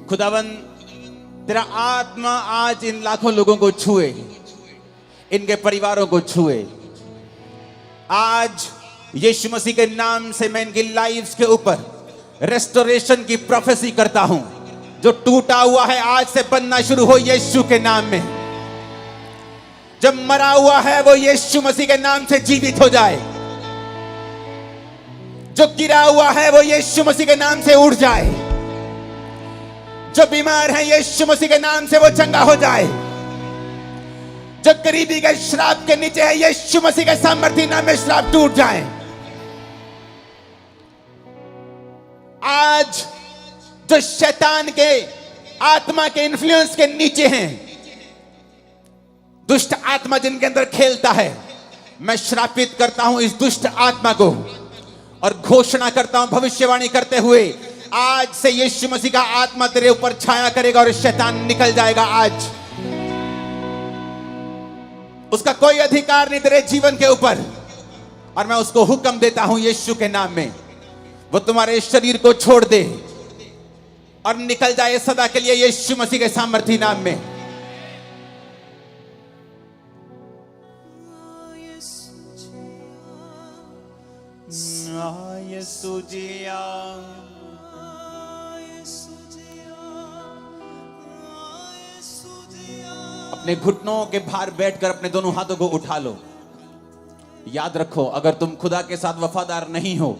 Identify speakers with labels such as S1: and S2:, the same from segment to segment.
S1: खुदावन तेरा आत्मा आज इन लाखों लोगों को छुए, इनके परिवारों को छुए। आज यीशु मसीह के नाम से मैं इनकी लाइफ्स के ऊपर रेस्टोरेशन की प्रोफेसी करता हूं। जो टूटा हुआ है आज से बनना शुरू हो यीशु के नाम में। जब मरा हुआ है वो यीशु मसीह के नाम से जीवित हो जाए। जो गिरा हुआ है वो यीशु मसीह के नाम से उठ जाए। जो बीमार है यीशु मसीह के नाम से वो चंगा हो जाए। जो गरीबी के श्राप के नीचे है यीशु मसीह के सामर्थ्य नाम में श्राप टूट जाए। आज जो शैतान के आत्मा के इन्फ्लुएंस के नीचे हैं, दुष्ट आत्मा जिनके अंदर खेलता है, मैं श्रापित करता हूं इस दुष्ट आत्मा को और घोषणा करता हूं भविष्यवाणी करते हुए, आज से यीशु मसीह का आत्मा तेरे ऊपर छाया करेगा और शैतान निकल जाएगा। आज उसका कोई अधिकार नहीं तेरे जीवन के ऊपर। और मैं उसको हुक्म देता हूं यीशु के नाम में, वो तुम्हारे शरीर को छोड़ दे और निकल जाए सदा के लिए यीशु मसीह के सामर्थ्य नाम में। यीशु जिया, अपने घुटनों के भार बैठकर अपने दोनों हाथों को उठा लो। याद रखो, अगर तुम खुदा के साथ वफादार नहीं हो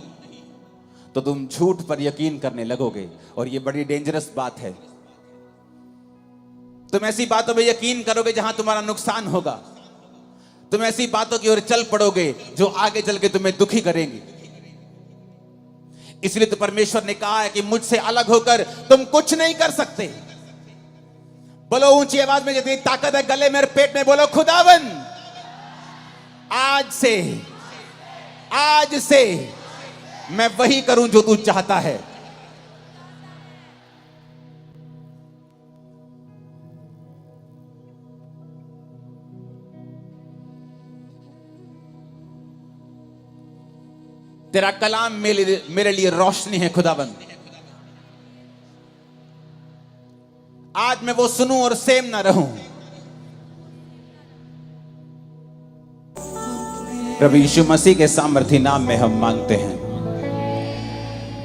S1: तो तुम झूठ पर यकीन करने लगोगे, और यह बड़ी डेंजरस बात है। तुम ऐसी बातों में यकीन करोगे जहां तुम्हारा नुकसान होगा। तुम ऐसी बातों की ओर चल पड़ोगे जो आगे चल के तुम्हें दुखी करेंगी। इसलिए तो परमेश्वर ने कहा है कि मुझसे अलग होकर तुम कुछ नहीं कर सकते। बोलो ऊंची आवाज में, जितनी ताकत है गले में और पेट में, बोलो खुदावन आज से मैं वही करूं जो तू चाहता है। तेरा कलाम मेरे लिए रोशनी है खुदाबंद। आज मैं वो सुनूं और सेम ना रहूं। प्रभु यीशु मसीह के सामर्थ्य नाम में हम मांगते हैं,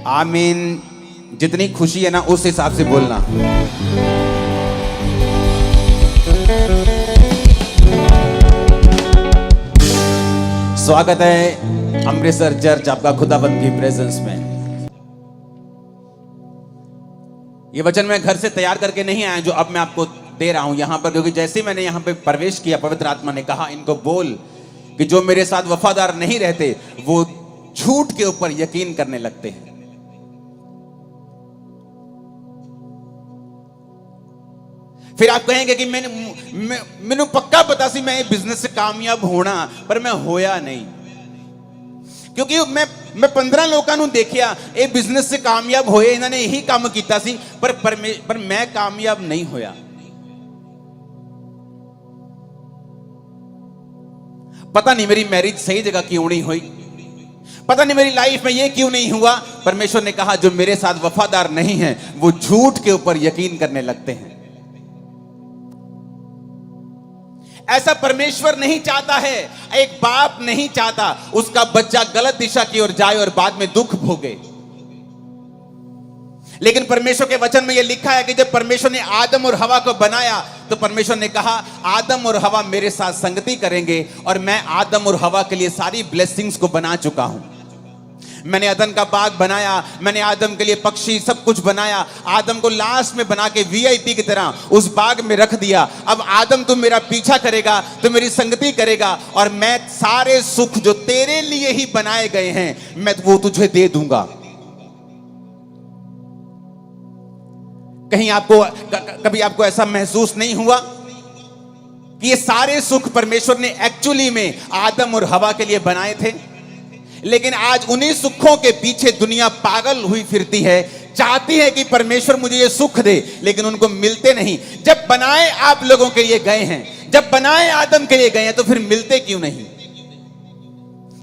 S1: आमीन। जितनी खुशी है ना उस हिसाब से बोलना। स्वागत है अमृतसर चर्च आपका खुदाबंद की प्रेजेंस में। ये वचन मैं घर से तैयार करके नहीं आया जो अब मैं आपको दे रहा हूं यहां पर, क्योंकि जैसे मैंने यहां पे प्रवेश किया पवित्र आत्मा ने कहा इनको बोल कि जो मेरे साथ वफादार नहीं रहते वो झूठ के ऊपर यकीन करने लगते हैं। फिर आप कहेंगे कि मैंने पक्का पता सी मैं बिजनेस से कामयाब होना, पर मैं होया नहीं। क्योंकि मैं 15 लोगों को देखिया ये बिजनेस से कामयाब होए, इन्होंने यही काम किया सी, पर मैं कामयाब नहीं होया। पता नहीं मेरी मैरिज सही जगह क्यों नहीं हुई, पता नहीं मेरी लाइफ में ये क्यों नहीं हुआ। परमेश्वर ने कहा जो मेरे साथ वफादार नहीं है वो झूठ के ऊपर यकीन करने लगते हैं। ऐसा परमेश्वर नहीं चाहता है। एक बाप नहीं चाहता उसका बच्चा गलत दिशा की ओर जाए और बाद में दुख भोगे। लेकिन परमेश्वर के वचन में यह लिखा है कि जब परमेश्वर ने आदम और हवा को बनाया तो परमेश्वर ने कहा आदम और हवा मेरे साथ संगति करेंगे, और मैं आदम और हवा के लिए सारी ब्लेसिंग्स को बना चुका हूं। मैंने अदन का बाग बनाया, मैंने आदम के लिए पक्षी सब कुछ बनाया। आदम को लास्ट में बना के वीआईपी की तरह उस बाग में रख दिया। अब आदम तुम मेरा पीछा करेगा, तुम मेरी संगति करेगा, और मैं सारे सुख जो तेरे लिए ही बनाए गए हैं मैं वो तुझे दे दूंगा। कहीं कभी आपको ऐसा महसूस नहीं हुआ कि ये सारे सुख परमेश्वर ने एक्चुअली में आदम और हवा के लिए बनाए थे? लेकिन आज उन्हीं सुखों के पीछे दुनिया पागल हुई फिरती है, चाहती है कि परमेश्वर मुझे ये सुख दे, लेकिन उनको मिलते नहीं। जब बनाए आप लोगों के लिए गए हैं, जब बनाए आदम के लिए गए हैं, तो फिर मिलते क्यों नहीं?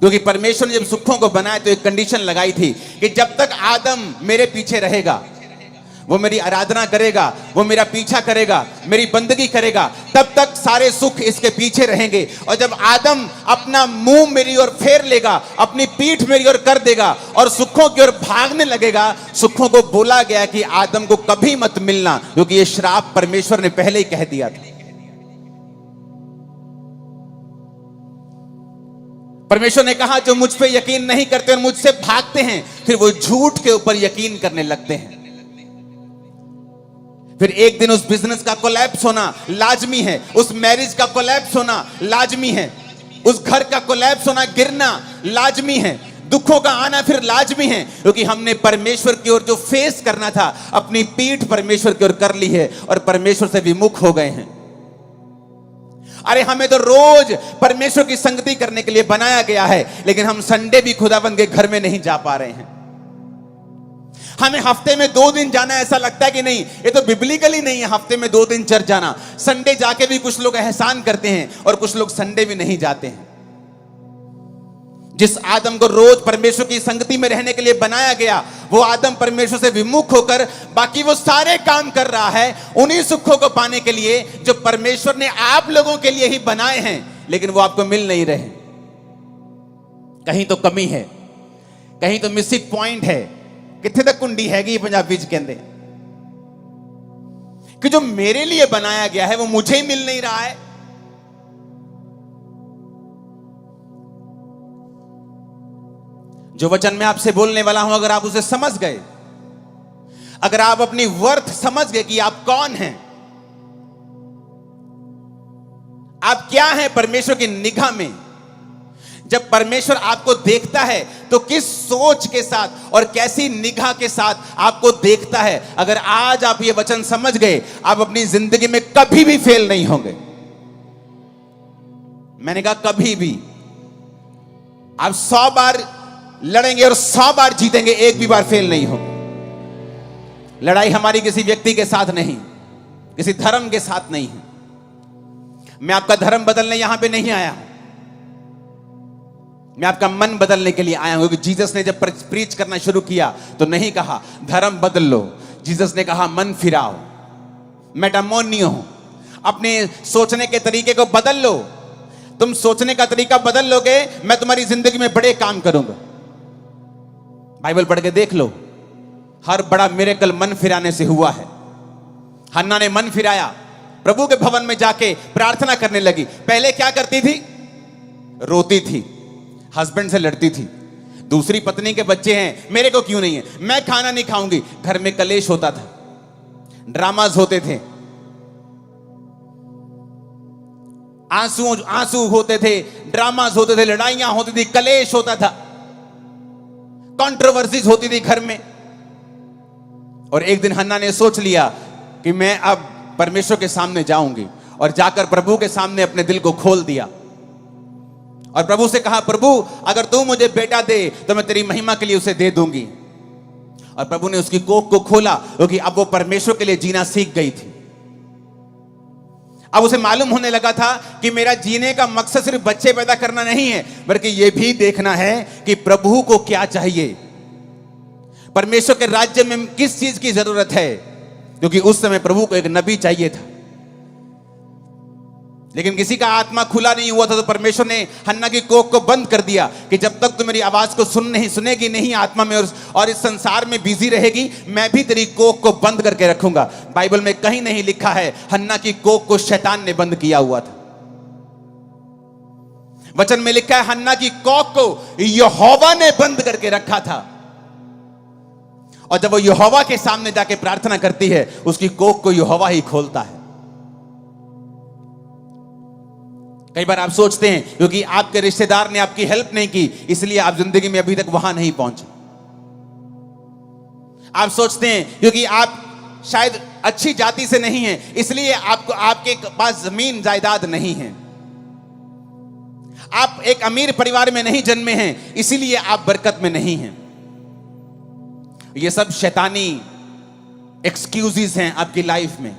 S1: क्योंकि परमेश्वर ने जब सुखों को बनाया तो एक कंडीशन लगाई थी कि जब तक आदम मेरे पीछे रहेगा वो मेरी आराधना करेगा, वो मेरा पीछा करेगा, मेरी बंदगी करेगा, तब तक सारे सुख इसके पीछे रहेंगे। और जब आदम अपना मुंह मेरी ओर फेर लेगा, अपनी पीठ मेरी ओर कर देगा और सुखों की ओर भागने लगेगा, सुखों को बोला गया कि आदम को कभी मत मिलना, क्योंकि ये श्राप परमेश्वर ने पहले ही कह दिया था। परमेश्वर ने कहा जो मुझ पे यकीन नहीं करते और मुझसे भागते हैं, फिर वो झूठ के ऊपर यकीन करने लगते हैं। फिर एक दिन उस बिजनेस का कोलैप्स होना लाजमी है, उस मैरिज का कोलैप्स होना लाजमी है, उस घर का कोलैप्स होना, गिरना लाजमी है, दुखों का आना फिर लाजमी है, क्योंकि हमने परमेश्वर की ओर जो फेस करना था, अपनी पीठ परमेश्वर की ओर कर ली है और परमेश्वर से विमुख हो गए हैं। अरे हमें तो रोज परमेश्वर की संगति करने के लिए बनाया गया है, लेकिन हम संडे भी खुदाबंद के घर में नहीं जा पा रहे हैं। हमें हफ्ते में 2 दिन जाना ऐसा लगता है कि नहीं, ये तो बिब्लिकली नहीं है हफ्ते में 2 दिन चर्च जाना। संडे जाके भी कुछ लोग एहसान करते हैं और कुछ लोग संडे भी नहीं जाते हैं। जिस आदम को रोज परमेश्वर की संगति में रहने के लिए बनाया गया, वो आदम परमेश्वर से विमुख होकर बाकी वो सारे काम कर रहा है उन्हीं सुखों को पाने के लिए जो परमेश्वर ने आप लोगों के लिए ही बनाए हैं, लेकिन वो आपको मिल नहीं रहे। कहीं तो कमी है, कहीं तो मिसिंग पॉइंट है। कितने तक कुंडी हैगी पंजाबी च कहते कि जो मेरे लिए बनाया गया है वो मुझे ही मिल नहीं रहा है। जो वचन मैं आपसे बोलने वाला हूं, अगर आप उसे समझ गए, अगर आप अपनी वर्थ समझ गए कि आप कौन हैं, आप क्या हैं परमेश्वर की निगाह में, जब परमेश्वर आपको देखता है तो किस सोच के साथ और कैसी निगाह के साथ आपको देखता है, अगर आज आप ये वचन समझ गए, आप अपनी जिंदगी में कभी भी फेल नहीं होंगे। मैंने कहा कभी भी। आप 100 बार लड़ेंगे और 100 बार जीतेंगे, एक भी बार फेल नहीं होगा। लड़ाई हमारी किसी व्यक्ति के साथ नहीं, किसी धर्म के साथ नहीं है। मैं आपका धर्म बदलने यहां पे नहीं आया, मैं आपका मन बदलने के लिए आया हूं। क्योंकि जीसस ने जब प्रीच करना शुरू किया तो नहीं कहा धर्म बदल लो, जीसस ने कहा मन फिराओ, मेटामोनियो, अपने सोचने के तरीके को बदल लो। तुम सोचने का तरीका बदल लोगे, मैं तुम्हारी जिंदगी में बड़े काम करूंगा। बाइबल पढ़ के देख लो, हर बड़ा मिरेकल मन फिराने से हुआ है। हन्ना ने मन फिराया, प्रभु के भवन में जाके प्रार्थना करने लगी। पहले क्या करती थी? रोती थी, हस्बैंड से लड़ती थी, दूसरी पत्नी के बच्चे हैं, मेरे को क्यों नहीं है, मैं खाना नहीं खाऊंगी। घर में कलेश होता था, ड्रामाज होते थे, आंसू होते थे, ड्रामाज होते थे, लड़ाइयां होती थी, कलेश होता था, कंट्रोवर्सीज होती थी घर में। और एक दिन हन्ना ने सोच लिया कि मैं अब परमेश्वर के सामने जाऊंगी, और जाकर प्रभु के सामने अपने दिल को खोल दिया और प्रभु से कहा, प्रभु अगर तू मुझे बेटा दे तो मैं तेरी महिमा के लिए उसे दे दूंगी। और प्रभु ने उसकी कोख को खोला, क्योंकि अब वो परमेश्वर के लिए जीना सीख गई थी। अब उसे मालूम होने लगा था कि मेरा जीने का मकसद सिर्फ बच्चे पैदा करना नहीं है, बल्कि यह भी देखना है कि प्रभु को क्या चाहिए, परमेश्वर के राज्य में किस चीज की जरूरत है। क्योंकि उस समय प्रभु को एक नबी चाहिए था, लेकिन किसी का आत्मा खुला नहीं हुआ था। तो परमेश्वर ने हन्ना की कोख को बंद कर दिया कि जब तक तू मेरी आवाज को सुनेगी नहीं आत्मा में और इस संसार में बिजी रहेगी, मैं भी तेरी कोख को बंद करके रखूंगा। बाइबल में कहीं नहीं लिखा है हन्ना की कोख को शैतान ने बंद किया हुआ था। वचन में लिखा है हन्ना की कोख को यहोवा ने बंद करके रखा था, और जब वो यहोवा के सामने जाके प्रार्थना करती है, उसकी कोख को यहोवा ही खोलता है। कई बार आप सोचते हैं क्योंकि आपके रिश्तेदार ने आपकी हेल्प नहीं की, इसलिए आप जिंदगी में अभी तक वहां नहीं पहुंचे। आप सोचते हैं क्योंकि आप शायद अच्छी जाति से नहीं हैं, इसलिए आपके पास जमीन जायदाद नहीं है। आप एक अमीर परिवार में नहीं जन्मे हैं, इसीलिए आप बरकत में नहीं हैं। ये सब शैतानी एक्सक्यूजेस हैं आपकी लाइफ में।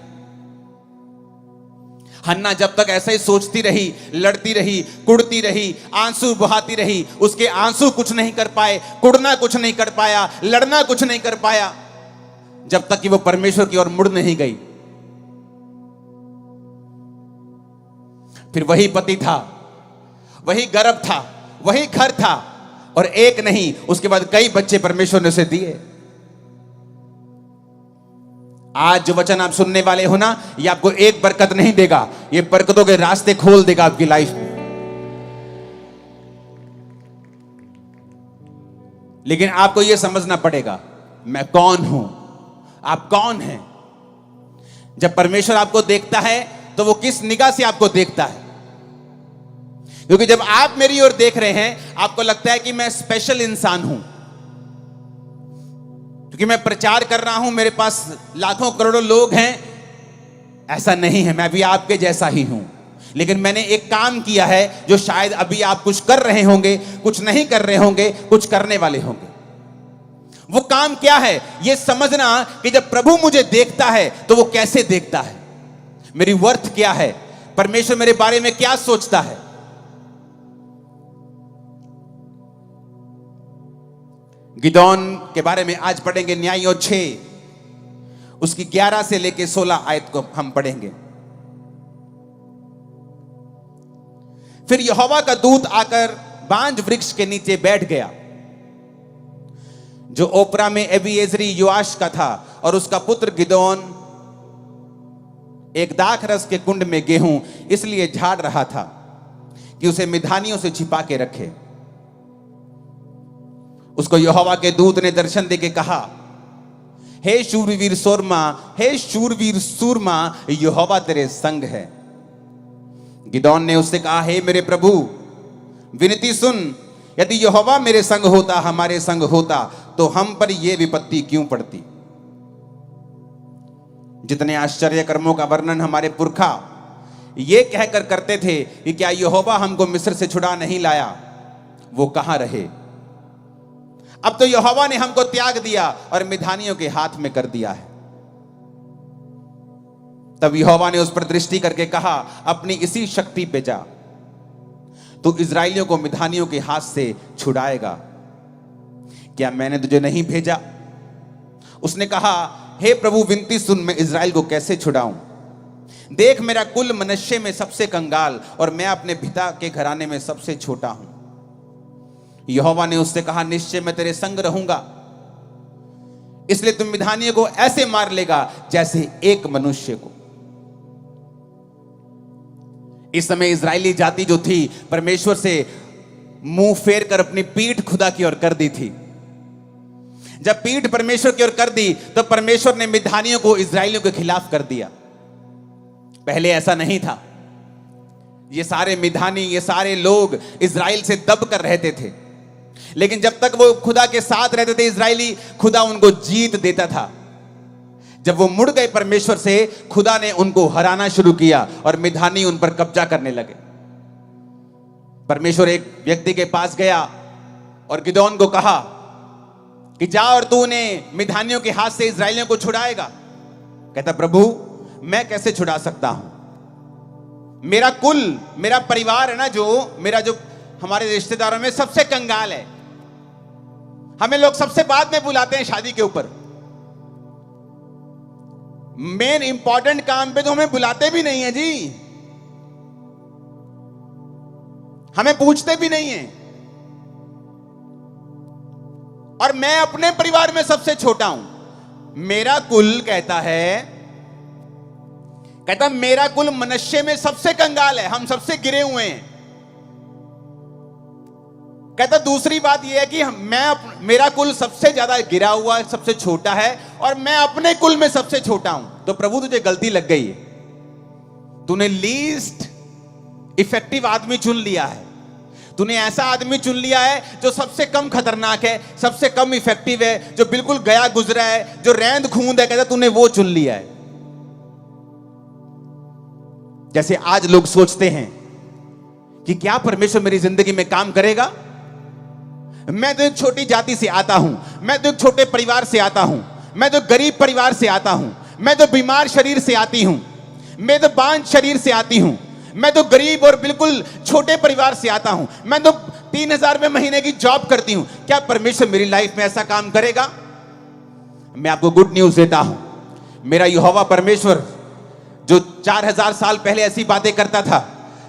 S1: हन्ना जब तक ऐसा ही सोचती रही, लड़ती रही, कुड़ती रही, आंसू बहाती रही, उसके आंसू कुछ नहीं कर पाए, कुड़ना कुछ नहीं कर पाया, लड़ना कुछ नहीं कर पाया। जब तक कि वो परमेश्वर की ओर मुड़ नहीं गई। फिर वही पति था, वही गर्भ था, वही घर था, और एक नहीं, उसके बाद कई बच्चे परमेश्वर ने उसे दिए। आज जो वचन आप सुनने वाले हो ना, ये आपको एक बरकत नहीं देगा, ये बरकतों के रास्ते खोल देगा आपकी लाइफ में। लेकिन आपको यह समझना पड़ेगा, मैं कौन हूं, आप कौन हैं। जब परमेश्वर आपको देखता है तो वो किस निगाह से आपको देखता है? क्योंकि जब आप मेरी ओर देख रहे हैं, आपको लगता है कि मैं स्पेशल इंसान हूं, क्योंकि मैं प्रचार कर रहा हूं, मेरे पास लाखों करोड़ों लोग हैं। ऐसा नहीं है, मैं भी आपके जैसा ही हूं, लेकिन मैंने एक काम किया है जो शायद अभी आप कुछ कर रहे होंगे, कुछ नहीं कर रहे होंगे, कुछ करने वाले होंगे। वो काम क्या है? ये समझना कि जब प्रभु मुझे देखता है तो वो कैसे देखता है, मेरी वर्थ क्या है, परमेश्वर मेरे बारे में क्या सोचता है। गिदोन के बारे में आज पढ़ेंगे, न्यायियों 6 उसकी 11 से लेकर 16 आयत को हम पढ़ेंगे। फिर यहोवा का दूत आकर बांज वृक्ष के नीचे बैठ गया, जो ओपरा में एबीएजरी योआश का था, और उसका पुत्र गिदोन एक दाख रस के कुंड में गेहूं इसलिए झाड़ रहा था कि उसे मिधानियों से छिपा के रखे। उसको यहोवा के दूत ने दर्शन देके कहा, हे शूरवीर सूरमा, हे शूरवीर सूरमा, यहोवा तेरे संग है। गिदोन ने उससे कहा, हे मेरे प्रभु, विनती सुन, यदि यहोवा मेरे संग होता, हमारे संग होता, तो हम पर यह विपत्ति क्यों पड़ती। जितने आश्चर्य कर्मों का वर्णन हमारे पुरखा ये कहकर करते थे कि क्या यहोवा हमको मिस्र से छुड़ा नहीं लाया, वो कहां रहे। अब तो यहोवा ने हमको त्याग दिया और मिधानियों के हाथ में कर दिया है। तब यहोवा ने उस पर दृष्टि करके कहा, अपनी इसी शक्ति पे जा, तू इजराइलियों को मिधानियों के हाथ से छुड़ाएगा। क्या मैंने तुझे नहीं भेजा? उसने कहा, हे प्रभु, विनती सुन, मैं इजराइल को कैसे छुड़ाऊं। देख, मेरा कुल मनुष्य में सबसे कंगाल, और मैं अपने पिता के घराने में सबसे छोटा हूं। यहोवा ने उससे कहा, निश्चय मैं तेरे संग रहूंगा, इसलिए तुम मिधानियों को ऐसे मार लेगा जैसे एक मनुष्य को। इस समय इजरायली जाति जो थी, परमेश्वर से मुंह फेर कर अपनी पीठ खुदा की ओर कर दी थी। जब पीठ परमेश्वर की ओर कर दी, तो परमेश्वर ने मिधानियों को इजरायलियों के खिलाफ कर दिया। पहले ऐसा नहीं था। ये सारे मिधानी, ये सारे लोग इजराइल से दब कर रहते थे, लेकिन जब तक वो खुदा के साथ रहते थे इजरायली, खुदा उनको जीत देता था। जब वो मुड़ गए परमेश्वर से, खुदा ने उनको हराना शुरू किया और मिधानी उन पर कब्जा करने लगे। परमेश्वर एक व्यक्ति के पास गया और गिदोन को कहा कि जा और तू उन्हें मिधानियों के हाथ से इजरायलियों को छुड़ाएगा। कहता, प्रभु, मैं कैसे छुड़ा सकता हूं, मेरा कुल, मेरा परिवार है ना, जो हमारे रिश्तेदारों में सबसे कंगाल है। हमें लोग सबसे बाद में बुलाते हैं शादी के ऊपर, मेन इंपॉर्टेंट काम पे तो हमें बुलाते भी नहीं है जी, हमें पूछते भी नहीं है। और मैं अपने परिवार में सबसे छोटा हूं। मेरा कुल कहता मेरा कुल मनुष्य में सबसे कंगाल है, हम सबसे गिरे हुए हैं। कहता, दूसरी बात यह है कि मेरा कुल सबसे ज्यादा गिरा हुआ है, सबसे छोटा है, और मैं अपने कुल में सबसे छोटा हूं। तो प्रभु, तुझे गलती लग गई है, तूने लीस्ट इफेक्टिव आदमी चुन लिया है। तूने ऐसा आदमी चुन लिया है जो सबसे कम खतरनाक है, सबसे कम इफेक्टिव है, जो बिल्कुल गया गुजरा है, जो रैंद खूंद है। कहता, तूने वो चुन लिया है। जैसे आज लोग सोचते हैं कि क्या परमेश्वर मेरी जिंदगी में काम करेगा। मैं तो एक छोटी जाति से आता हूं, मैं तो एक छोटे परिवार से आता हूं, मैं तो गरीब परिवार से आता हूं, मैं तो बीमार शरीर से आती हूं, मैं तो बांझ शरीर से आती हूं, मैं तो गरीब और बिल्कुल छोटे परिवार से आता हूं, मैं तो 3,000 रुपए महीने की जॉब करती हूं। क्या परमेश्वर मेरी लाइफ में ऐसा काम करेगा? मैं आपको गुड न्यूज देता हूं, मेरा यहोवा परमेश्वर जो 4000 साल पहले ऐसी बातें करता था,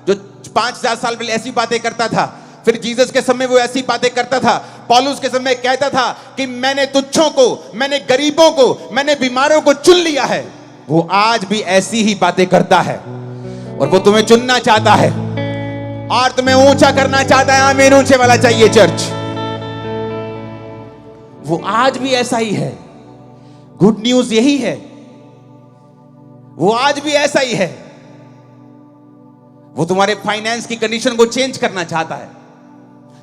S1: जो 5000 साल पहले ऐसी बातें करता था, फिर जीसस के समय वो ऐसी बातें करता था, पौलुस के समय कहता था कि मैंने तुच्छों को, मैंने गरीबों को, मैंने बीमारों को चुन लिया है, वो आज भी ऐसी ही बातें करता है और वो तुम्हें चुनना चाहता है और तुम्हें ऊंचा करना चाहता है। आमीन, ऊंचे वाला चाहिए चर्च। वो आज भी ऐसा ही है। गुड न्यूज यही है, वो आज भी ऐसा ही है। वो तुम्हारे फाइनेंस की कंडीशन को चेंज करना चाहता है,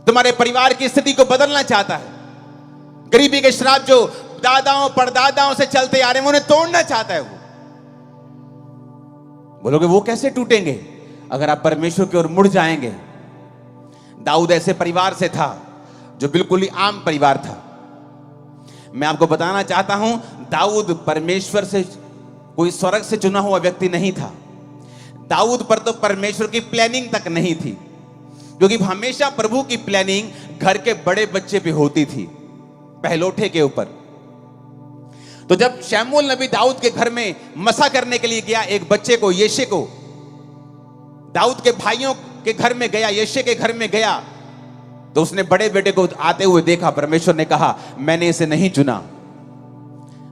S1: तुम्हारे परिवार की स्थिति को बदलना चाहता है। गरीबी के श्राप जो दादाओं परदादाओं से चलते आ रहे हैं, उन्हें तोड़ना चाहता है। वो बोलोगे वो कैसे टूटेंगे? अगर आप परमेश्वर की ओर मुड़ जाएंगे। दाऊद ऐसे परिवार से था जो बिल्कुल ही आम परिवार था। मैं आपको बताना चाहता हूं, दाऊद परमेश्वर से, कोई स्वर्ग से चुना हुआ व्यक्ति नहीं था। दाऊद पर तो परमेश्वर की प्लानिंग तक नहीं थी, क्योंकि हमेशा प्रभु की प्लानिंग घर के बड़े बच्चे पे होती थी, पहलोठे के ऊपर। तो जब शमूएल नबी दाऊद के घर में मसा करने के लिए गया, एक बच्चे को, यिशै को, दाऊद के भाइयों के घर में गया, यिशै के घर में गया, तो उसने बड़े बेटे को आते हुए देखा। परमेश्वर ने कहा मैंने इसे नहीं चुना,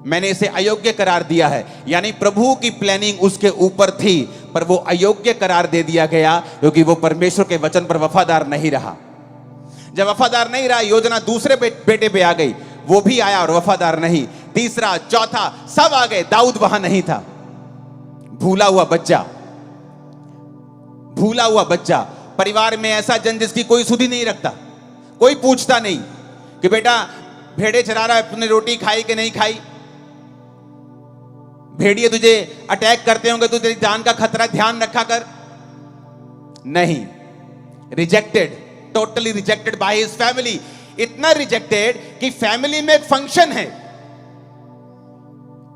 S1: मैंने इसे अयोग्य करार दिया है। यानी प्रभु की प्लानिंग उसके ऊपर थी, पर वो अयोग्य करार दे दिया गया क्योंकि वो परमेश्वर के वचन पर वफादार नहीं रहा। जब वफादार नहीं रहा, योजना दूसरे बेटे पे आ गई, वो भी आया और वफादार नहीं। तीसरा, चौथा, सब आ गए, दाऊद वहां नहीं था। भूला हुआ बच्चा, भूला हुआ बच्चा। परिवार में ऐसा जन जिसकी कोई सुधि नहीं रखता, कोई पूछता नहीं कि बेटा भेड़े चरा रहा है, तूने रोटी खाई कि नहीं खाई, भेड़िए तुझे अटैक करते होंगे तो तेरी जान का खतरा, ध्यान रखा कर। नहीं, rejected, totally rejected by his family. इतना रिजेक्टेड कि फैमिली में एक फंक्शन है।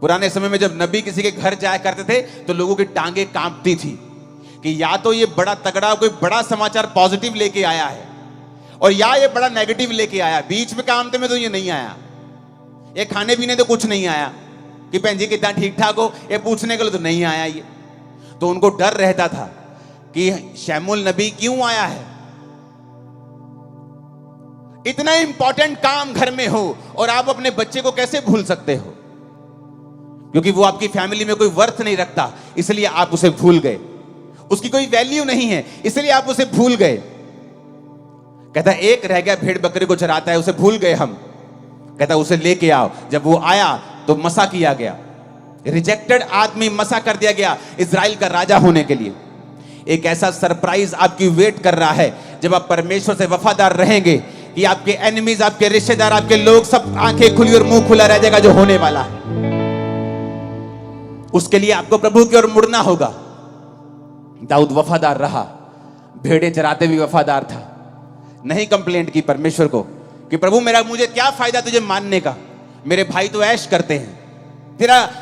S1: पुराने समय में जब नबी किसी के घर जाया करते थे तो लोगों की टांगे कांपती थी कि या तो ये बड़ा तगड़ा कोई बड़ा समाचार पॉजिटिव लेके आया है और या ये बड़ा नेगेटिव लेके आया। बीच में कामते में तो ये नहीं आया, ये खाने पीने तो कुछ नहीं आया कि बहन जी कितना ठीक ठाक हो, ये पूछने के लिए तो नहीं आया ये। तो उनको डर रहता था कि शमूएल नबी क्यों आया है। इतना इंपॉर्टेंट काम घर में हो और आप अपने बच्चे को कैसे भूल सकते हो? क्योंकि वो आपकी फैमिली में कोई वर्थ नहीं रखता, इसलिए आप उसे भूल गए। उसकी कोई वैल्यू नहीं है, इसलिए आप उसे भूल गए। कहता एक रह गया, भेड़ बकरी को चराता है, उसे भूल गए हम। कहता उसे लेके आओ। जब वो आया तो मसा किया गया, रिजेक्टेड आदमी मसा कर दिया गया इजराइल का राजा होने के लिए। एक ऐसा सरप्राइज आपकी वेट कर रहा है जब आप परमेश्वर से वफादार रहेंगे कि आपके एनिमीज, आपके रिश्तेदार, आपके लोग सब आंखें खुली और मुंह खुला रह जाएगा जो होने वाला है। उसके लिए आपको प्रभु की ओर मुड़ना होगा। दाऊद वफादार रहा, भेड़े चराते भी वफादार था, नहीं कंप्लेंट की परमेश्वर को कि प्रभु मुझे क्या फायदा तुझे मानने का, मेरे भाई तो ऐश करते हैं,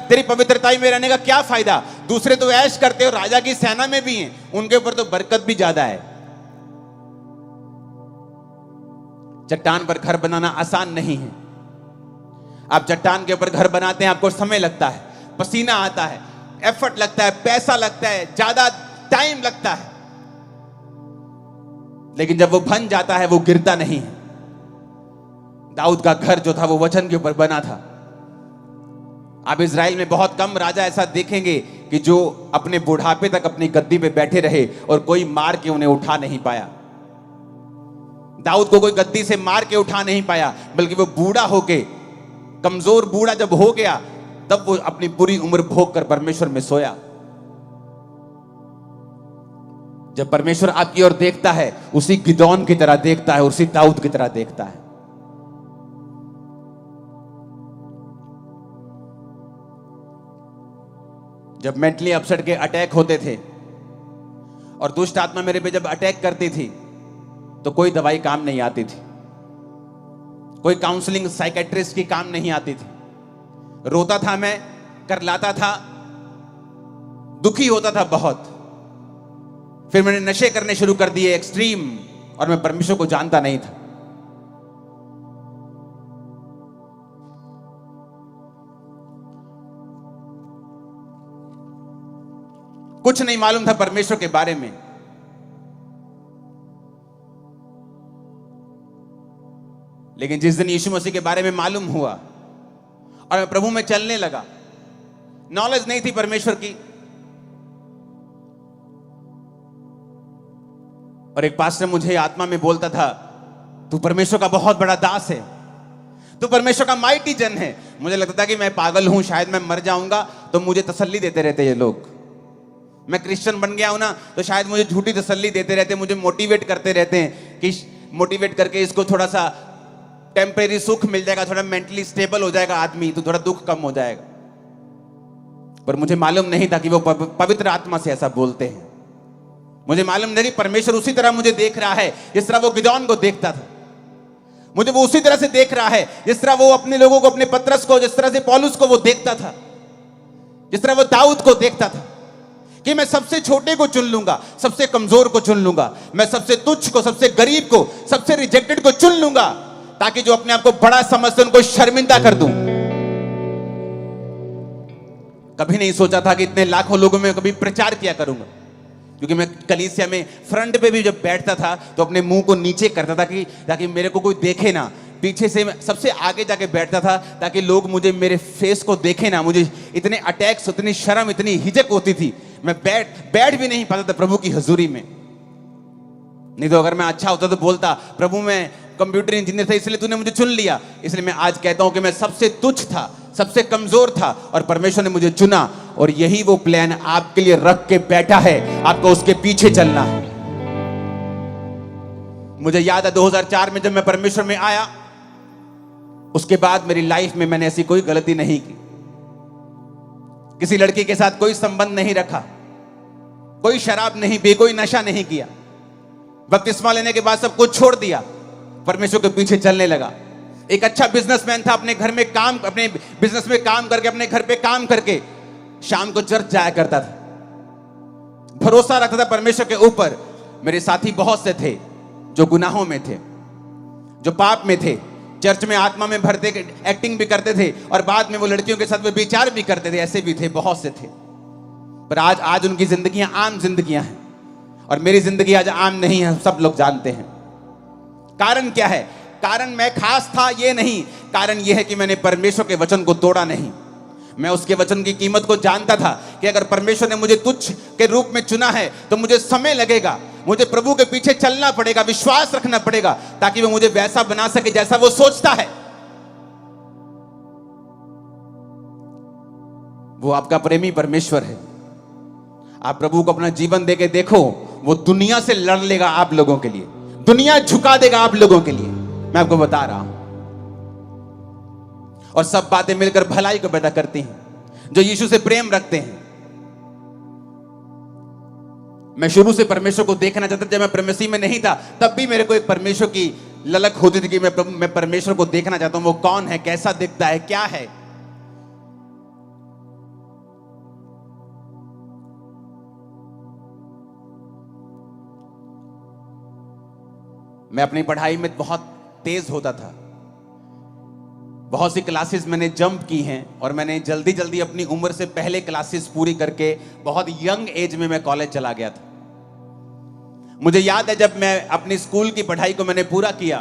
S1: तेरी पवित्रता में रहने का क्या फायदा, दूसरे तो ऐश करते हो, राजा की सेना में भी हैं, उनके ऊपर तो बरकत भी ज्यादा है। चट्टान पर घर बनाना आसान नहीं है। आप चट्टान के ऊपर घर बनाते हैं, आपको समय लगता है, पसीना आता है, एफर्ट लगता है, पैसा लगता है, ज्यादा टाइम लगता है, लेकिन जब वो बन जाता है वो गिरता नहीं है। दाऊद का घर जो था वो वचन के ऊपर बना था। आप इजराइल में बहुत कम राजा ऐसा देखेंगे कि जो अपने बुढ़ापे तक अपनी गद्दी पे बैठे रहे और कोई मार के उन्हें उठा नहीं पाया। दाऊद को कोई गद्दी से मार के उठा नहीं पाया, बल्कि वो बूढ़ा होके, कमजोर बूढ़ा जब हो गया तब वो अपनी पूरी उम्र भोग कर परमेश्वर में सोया। जब परमेश्वर आपकी ओर देखता है, उसी गिदोन की तरह देखता है, उसी दाऊद की तरह देखता है। जब मेंटली अपसेट के अटैक होते थे और दुष्ट आत्मा मेरे पे जब अटैक करती थी तो कोई दवाई काम नहीं आती थी, कोई काउंसलिंग साइकेट्रिस्ट की काम नहीं आती थी। रोता था मैं, करलाता था, दुखी होता था बहुत। फिर मैंने नशे करने शुरू कर दिए एक्सट्रीम, और मैं परमेश्वर को जानता नहीं था। कुछ नहीं मालूम था परमेश्वर के बारे में। लेकिन जिस दिन यीशु मसीह के बारे में मालूम हुआ और मैं प्रभु में चलने लगा, नॉलेज नहीं थी परमेश्वर की। और एक पास्टर मुझे आत्मा में बोलता था, तू परमेश्वर का बहुत बड़ा दास है, तू परमेश्वर का माइटी जन है। मुझे लगता था कि मैं पागल हूं, शायद मैं मर जाऊंगा। तो मुझे तसल्ली देते रहते ये लोग। मैं क्रिश्चियन बन गया हूं ना, तो शायद मुझे झूठी तसल्ली देते रहते, मुझे मोटिवेट करते रहते हैं कि मोटिवेट करके इसको थोड़ा सा टेम्परेरी सुख मिल जाएगा, थोड़ा मेंटली स्टेबल हो जाएगा आदमी, तो थोड़ा दुख कम हो जाएगा। पर मुझे मालूम नहीं था कि वो पवित्र आत्मा से ऐसा बोलते हैं। मुझे मालूम नहीं, परमेश्वर उसी तरह मुझे देख रहा है जिस तरह वो गिदोन को देखता था। मुझे वो उसी तरह से देख रहा है जिस तरह वो अपने लोगों को, अपने पतरस को, जिस तरह से पौलुस को वो देखता था, जिस तरह वो दाऊद को देखता था कि मैं सबसे छोटे को चुन लूंगा, सबसे कमजोर को चुन लूंगा, मैं सबसे तुच्छ को, सबसे गरीब को, सबसे रिजेक्टेड को चुन लूंगा, ताकि जो अपने आप को बड़ा समझते उनको शर्मिंदा कर दूं। कभी नहीं सोचा था कि इतने लाखों लोगों में कभी प्रचार किया करूंगा, क्योंकि मैं कलीसिया में फ्रंट पे भी जब बैठता था तो अपने मुंह को नीचे करता था कि ताकि मेरे को कोई देखे ना। पीछे से मैं सबसे आगे जाके बैठता था ताकि लोग मुझे, मेरे फेस को देखे ना। मुझे इतने अटैक्स, इतनी शर्म, इतनी हिचक होती थी, मैं बैठ भी नहीं पाता था प्रभु की हजूरी में। नहीं तो अगर मैं अच्छा होता तो बोलता, प्रभु मैं कंप्यूटर इंजीनियर था इसलिए तूने मुझे चुन लिया। इसलिए मैं आज कहता हूं कि मैं सबसे तुच्छ था, सबसे कमजोर था, और परमेश्वर ने मुझे चुना। और यही वो प्लान आपके लिए रख के बैठा है, आपको उसके पीछे चलना है। मुझे याद है 2004 में जब मैं परमेश्वर में आया, उसके बाद मेरी लाइफ में मैंने ऐसी कोई गलती नहीं की। किसी लड़की के साथ कोई संबंध नहीं रखा, कोई शराब नहीं पी, कोई नशा नहीं किया। बपतिस्मा लेने के बाद सब कुछ छोड़ दिया, परमेश्वर के पीछे चलने लगा। एक अच्छा बिजनेसमैन था, अपने घर में काम, अपने बिजनेस में काम करके, अपने घर पे काम करके शाम को चर्च जाया करता था। भरोसा रखता था परमेश्वर के ऊपर। मेरे साथी बहुत से थे जो गुनाहों में थे, जो पाप में थे, चर्च में आत्मा में भरते, एक्टिंग भी करते थे, और बाद में वो लड़कियों के साथ विचार भी करते थे। ऐसे भी थे, बहुत से थे। पर आज उनकी जिंदगियां आम जिंदगियां हैं, और मेरी जिंदगी आज आम नहीं है, सब लोग जानते हैं। कारण क्या है? कारण मैं खास था ये नहीं, कारण यह है कि मैंने परमेश्वर के वचन को तोड़ा नहीं। मैं उसके वचन की कीमत को जानता था कि अगर परमेश्वर ने मुझे तुच्छ के रूप में चुना है तो मुझे समय लगेगा, मुझे प्रभु के पीछे चलना पड़ेगा, विश्वास रखना पड़ेगा, ताकि वो मुझे वैसा बना सके जैसा वो सोचता है। वो आपका प्रेमी परमेश्वर है। आप प्रभु को अपना जीवन देके देखो, वो दुनिया से लड़ लेगा आप लोगों के लिए, दुनिया झुका देगा आप लोगों के लिए, मैं आपको बता रहा हूं। और सब बातें मिलकर भलाई को पैदा करती हैं जो यीशु से प्रेम रखते हैं। मैं शुरू से परमेश्वर को देखना चाहता था। जब मैं परमेश्वर में नहीं था तब भी मेरे को एक परमेश्वर की ललक होती थी कि मैं परमेश्वर को देखना चाहता हूं, वो कौन है, कैसा दिखता है, क्या है। मैं अपनी पढ़ाई में बहुत तेज होता था। बहुत सी क्लासेस मैंने जंप की हैं, और मैंने जल्दी जल्दी अपनी उम्र से पहले क्लासेस पूरी करके बहुत यंग एज में मैं कॉलेज चला गया था। मुझे याद है जब मैं अपनी स्कूल की पढ़ाई को मैंने पूरा किया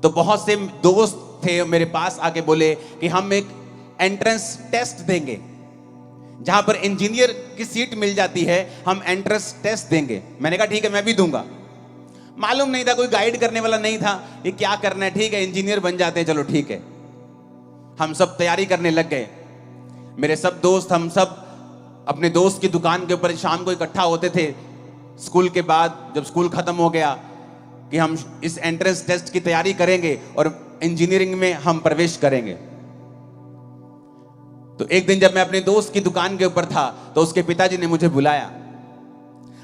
S1: तो बहुत से दोस्त थे मेरे पास, आके बोले कि हम एक एंट्रेंस टेस्ट देंगे, जहां पर इंजीनियर की सीट मिल जाती है, हम एंट्रेंस टेस्ट देंगे। मैंने कहा ठीक है, मैं भी दूंगा। मालूम नहीं था, कोई गाइड करने वाला नहीं था, ये क्या करना है, ठीक है इंजीनियर बन जाते हैं, चलो ठीक है। हम सब तैयारी करने लग गए। मेरे सब दोस्त, हम सब अपने दोस्त की दुकान के ऊपर शाम को इकट्ठा होते थे स्कूल के बाद, जब स्कूल खत्म हो गया, कि हम इस एंट्रेंस टेस्ट की तैयारी करेंगे और इंजीनियरिंग में हम प्रवेश करेंगे। तो एक दिन जब मैं अपने दोस्त की दुकान के ऊपर था तो उसके पिताजी ने मुझे बुलाया,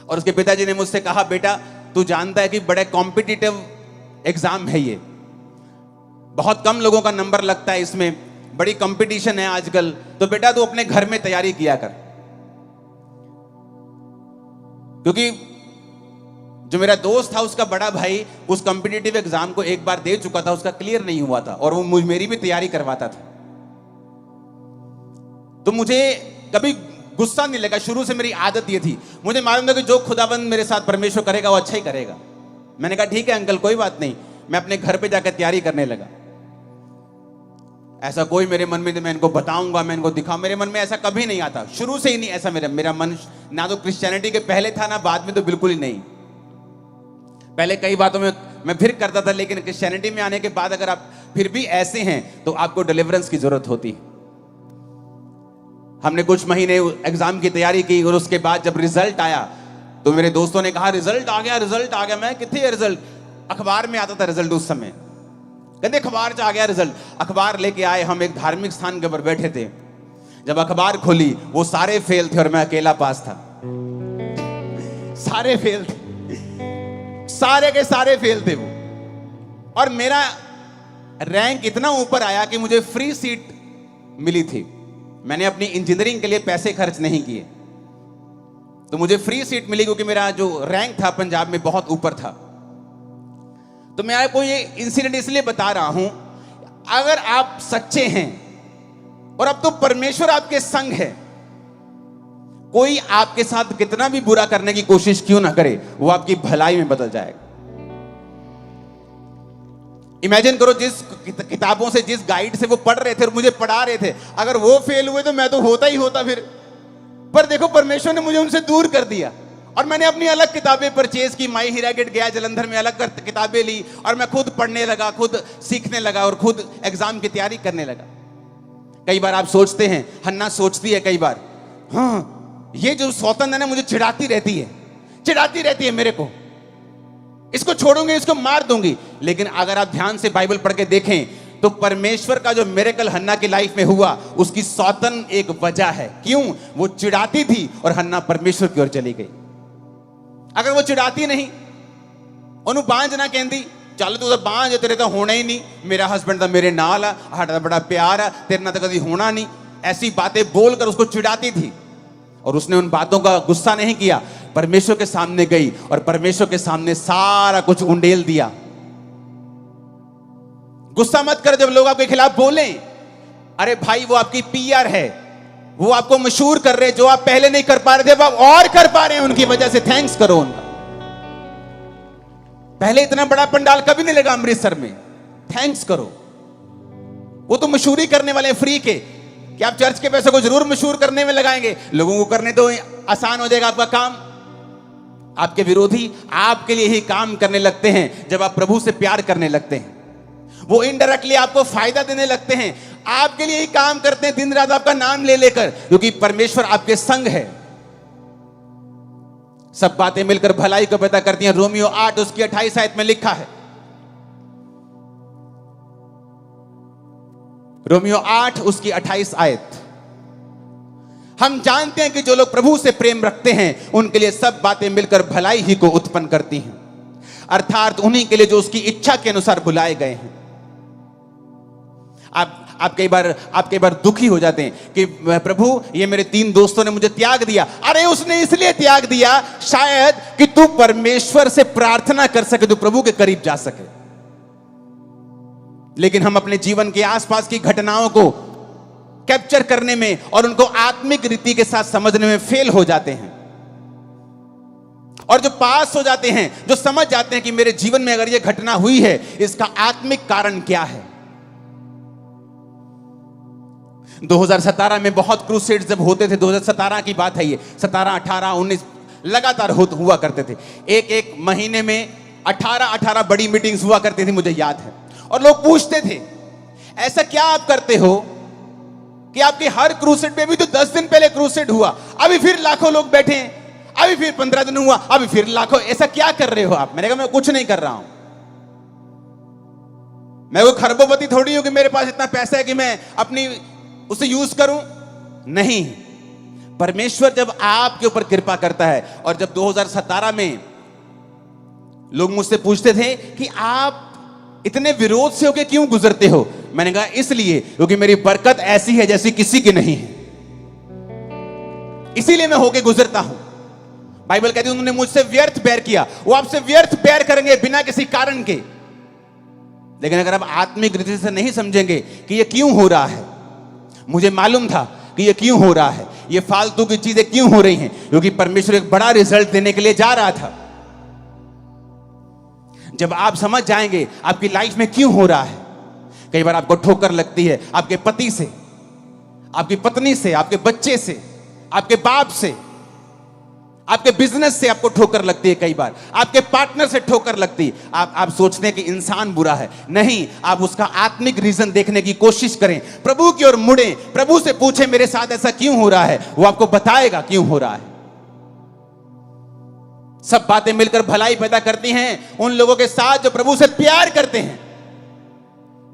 S1: और उसके पिताजी ने मुझसे कहा, बेटा तू जानता है कि बड़े कॉम्पिटिटिव एग्जाम है ये, बहुत कम लोगों का नंबर लगता है इसमें, बड़ी कंपटीशन है आजकल, तो बेटा तू अपने घर में तैयारी किया कर। क्योंकि जो मेरा दोस्त था उसका बड़ा भाई उस कॉम्पिटिटिव एग्जाम को एक बार दे चुका था, उसका क्लियर नहीं हुआ था, और वो मेरी भी तैयारी करवाता था। तो मुझे कभी गुस्सा नहीं लगा। शुरू से मेरी आदत ये थी, मुझे मालूम था कि जो खुदाबंद मेरे साथ परमेश्वर करेगा वो अच्छा ही करेगा। मैंने कहा ठीक है अंकल, कोई बात नहीं। मैं अपने घर पे जाकर तैयारी करने लगा। ऐसा कोई मेरे मन में मैं इनको बताऊंगा, मैं इनको दिखाऊं, मेरे मन में ऐसा कभी नहीं आता। शुरू से ही नहीं ऐसा मेरा मन, ना तो क्रिश्चियनिटी के पहले था ना बाद में, तो बिल्कुल ही नहीं। पहले कई बातों में मैं फिर करता था, लेकिन क्रिश्चियनिटी में आने के बाद अगर आप फिर भी ऐसे हैं तो आपको डिलीवरेंस की जरूरत होती है। हमने कुछ महीने एग्जाम की तैयारी की और उसके बाद जब रिजल्ट आया तो मेरे दोस्तों ने कहा रिजल्ट आ गया, रिजल्ट आ गया। मैं कितने है रिजल्ट? अखबार में आता था रिजल्ट उस समय, कहते अखबार से आ गया रिजल्ट। अखबार लेके आए, हम एक धार्मिक स्थान के ऊपर बैठे थे। जब अखबार खोली वो सारे फेल थे और मैं अकेला पास था। सारे फेल थे, सारे के सारे फेल थे वो। और मेरा रैंक इतना ऊपर आया कि मुझे फ्री सीट मिली थी। मैंने अपनी इंजीनियरिंग के लिए पैसे खर्च नहीं किए, तो मुझे फ्री सीट मिली क्योंकि मेरा जो रैंक था पंजाब में बहुत ऊपर था। तो मैं आपको ये इंसिडेंट इसलिए बता रहा हूं, अगर आप सच्चे हैं और अब तो परमेश्वर आपके संग है, कोई आपके साथ कितना भी बुरा करने की कोशिश क्यों ना करे, वो आपकी भलाई में बदल जाएगा। इमेजिन करो, जिस किताबों से, जिस गाइड से वो पढ़ रहे थे और मुझे पढ़ा रहे थे, अगर वो फेल हुए तो मैं तो होता ही होता फिर। पर देखो परमेश्वर ने मुझे उनसे दूर कर दिया और मैंने अपनी अलग किताबें परचेज की। माई हीरा गेट गया जलंधर में, अलग किताबें ली और मैं खुद पढ़ने लगा, खुद सीखने लगा और खुद एग्जाम की तैयारी करने लगा। कई बार आप सोचते हैं, हन्ना सोचती है कई बार, हाँ ये जो सौतन है ना मुझे चिढ़ाती रहती है मेरे को, इसको छोड़ूंगी, इसको मार दूंगी। लेकिन अगर आप ध्यान से बाइबल पढ़ के देखें तो परमेश्वर का जो मिरेकल हन्ना की लाइफ में हुआ, उसकी सौतन एक वजह है। क्यों? वो चिढ़ाती थी और हन्ना परमेश्वर की ओर चली गई। अगर वो चिढ़ाती नहीं, ओनू बांझ ना कहती, चल तू तो बांझ है, तेरे तो होना ही नहीं, मेरा हस्बैंड तो मेरे नाल है, साडा बड़ा प्यार है, तेरे ना तो कभी होना नहीं, ऐसी बातें बोलकर उसको चिढ़ाती थी। और उसने उन बातों का गुस्सा नहीं किया, परमेश्वर के सामने गई और परमेश्वर के सामने सारा कुछ उंडेल दिया। गुस्सा मत कर जब लोग आपके खिलाफ बोलें। अरे भाई, वो आपकी पीआर है, वो आपको मशहूर कर रहे, जो आप पहले नहीं कर पा रहे थे अब आप और कर पा रहे हैं, उनकी वजह से थैंक्स करो उनका। पहले इतना बड़ा पंडाल कभी नहीं लगा अमृतसर में, थैंक्स करो। वो तो मशहूरी करने वाले फ्री के, कि आप चर्च के पैसे को जरूर मशहूर करने में लगाएंगे, लोगों को करने तो आसान हो जाएगा आपका काम। आपके विरोधी आपके लिए ही काम करने लगते हैं जब आप प्रभु से प्यार करने लगते हैं। वो इनडायरेक्टली आपको फायदा देने लगते हैं, आपके लिए ही काम करते हैं दिन रात आपका नाम ले लेकर, क्योंकि परमेश्वर आपके संग है। सब बातें मिलकर भलाई को पैदा करती हैं। रोमियो 8 उसकी 28 आयत में लिखा है, रोमियो 8 उसकी 28 आयत, हम जानते हैं कि जो लोग प्रभु से प्रेम रखते हैं उनके लिए सब बातें मिलकर भलाई ही को उत्पन्न करती हैं, अर्थात उन्हीं के लिए जो उसकी इच्छा के अनुसार बुलाए गए हैं। आप कई बार दुखी हो जाते हैं कि प्रभु ये मेरे 3 दोस्तों ने मुझे त्याग दिया। अरे उसने इसलिए त्याग दिया शायद कि तू परमेश्वर से प्रार्थना कर सके, तू प्रभु के करीब जा सके। लेकिन हम अपने जीवन के आसपास की घटनाओं को कैप्चर करने में और उनको आत्मिक रीति के साथ समझने में फेल हो जाते हैं, और जो पास हो जाते हैं, जो समझ जाते हैं कि मेरे जीवन में अगर यह घटना हुई है इसका आत्मिक कारण क्या है। 2017 में बहुत क्रूसेड्स जब होते थे, 2017 की बात है ये, 17, 18, 19 लगातार हुआ करते थे। एक महीने में 18 बड़ी मीटिंग्स हुआ करती थी, मुझे याद है। और लोग पूछते थे ऐसा क्या आप करते हो कि आपके हर क्रूसेड में भी तो 10 दिन पहले क्रूसेड हुआ, अभी फिर लाखों लोग बैठे हैं, अभी फिर 15 दिन हुआ, अभी फिर लाखों, ऐसा क्या कर रहे हो आप? मैंने कहा मैं कुछ नहीं कर रहा हूं, मैं कोई खरबोपति थोड़ी हूं कि मेरे पास इतना पैसा है कि मैं अपनी उसे यूज करूं। नहीं, परमेश्वर जब आपके ऊपर कृपा करता है। और जब 2017 में लोग मुझसे पूछते थे कि आप इतने विरोध से होके क्यों गुजरते हो, मैंने कहा इसलिए क्योंकि मेरी बरकत ऐसी है जैसी किसी की नहीं है, इसीलिए मैं होके गुजरता हूं। बाइबल कहती है उन्होंने मुझसे व्यर्थ बैर किया, वो आपसे व्यर्थ बैर करेंगे बिना किसी कारण के। लेकिन अगर आप आत्मिक रीति से नहीं समझेंगे कि ये क्यों हो रहा है, मुझे मालूम था कि ये क्यों हो रहा है, ये फालतू की चीजें क्यों हो रही हैं? क्योंकि परमेश्वर एक बड़ा रिजल्ट देने के लिए जा रहा था। जब आप समझ जाएंगे आपकी लाइफ में क्यों हो रहा है, कई बार आपको ठोकर लगती है आपके पति से, आपकी पत्नी से, आपके बच्चे से, आपके बाप से, आपके बिजनेस से आपको ठोकर लगती है, कई बार आपके पार्टनर से ठोकर लगती है। आप सोचते हैं कि इंसान बुरा है, नहीं, आप उसका आत्मिक रीजन देखने की कोशिश करें, प्रभु की ओर मुड़े, प्रभु से पूछें मेरे साथ ऐसा क्यों हो रहा है, वो आपको बताएगा क्यों हो रहा है। सब बातें मिलकर भलाई पैदा करती हैं उन लोगों के साथ जो प्रभु से प्यार करते हैं।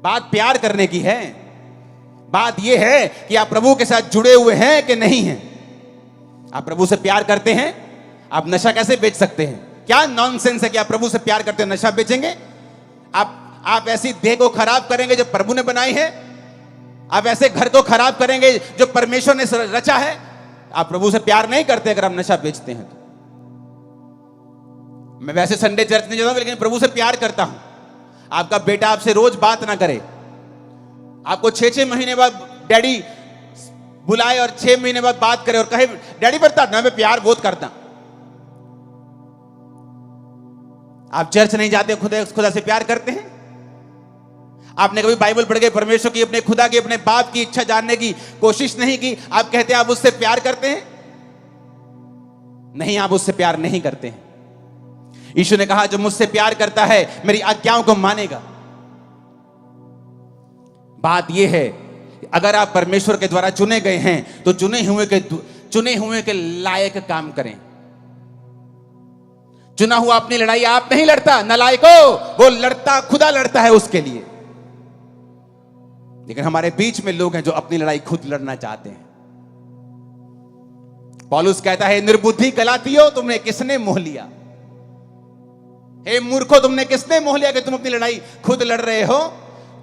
S1: बात प्यार करने की है, बात यह है कि आप प्रभु के साथ जुड़े हुए हैं कि नहीं हैं। आप प्रभु से प्यार करते हैं, आप नशा कैसे बेच सकते हैं? क्या नॉनसेंस है कि आप प्रभु से प्यार करते हैं नशा बेचेंगे? आप ऐसी देह को खराब करेंगे जो प्रभु ने बनाई है? आप ऐसे घर को खराब करेंगे जो परमेश्वर ने रचा है? आप प्रभु से प्यार नहीं करते अगर आप नशा बेचते हैं तो। मैं वैसे संडे चर्च नहीं जाता हूं, लेकिन प्रभु से प्यार करता हूं। आपका बेटा आपसे रोज बात ना करे, आपको 6-6 महीने बाद डैडी बुलाए और 6 महीने बाद बात करे और कहे डैडी बता ना मैं प्यार बहुत करता। आप चर्च नहीं जाते, खुदा से प्यार करते हैं? आपने कभी बाइबल पढ़ के परमेश्वर की, अपने खुदा की, अपने बाप की इच्छा जानने की कोशिश नहीं की? आप कहते हैं आप उससे प्यार करते हैं? नहीं, आप उससे प्यार नहीं करते हैं। यीशु ने कहा जो मुझसे प्यार करता है मेरी आज्ञाओं को मानेगा। बात यह है अगर आप परमेश्वर के द्वारा चुने गए हैं तो चुने हुए के लायक काम करें। चुना हुआ अपनी लड़ाई आप नहीं लड़ता, नालायको, वो लड़ता, खुदा लड़ता है उसके लिए। लेकिन हमारे बीच में लोग हैं जो अपनी लड़ाई खुद लड़ना चाहते हैं। पौलुस कहता है निर्बुद्धि गलातियों, तुमने किसने मोह लिया? हे मूर्खों, तुमने किसने मोह लिया कि तुम अपनी लड़ाई खुद लड़ रहे हो?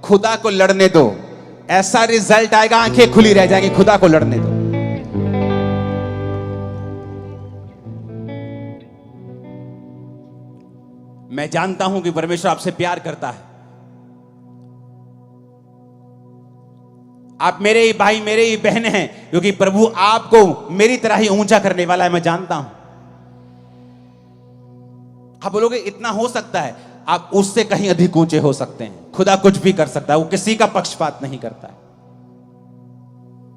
S1: खुदा को लड़ने दो, ऐसा रिजल्ट आएगा, आंखें खुली रह जाएंगी। खुदा को लड़ने दो। मैं जानता हूं कि परमेश्वर आपसे प्यार करता है। आप मेरे ही भाई, मेरे ही बहन हैं, क्योंकि प्रभु आपको मेरी तरह ही ऊंचा करने वाला है, मैं जानता हूं। आप बोलोगे इतना हो सकता है, आप उससे कहीं अधिक ऊंचे हो सकते हैं। खुदा कुछ भी कर सकता है, वो किसी का पक्षपात नहीं करता है।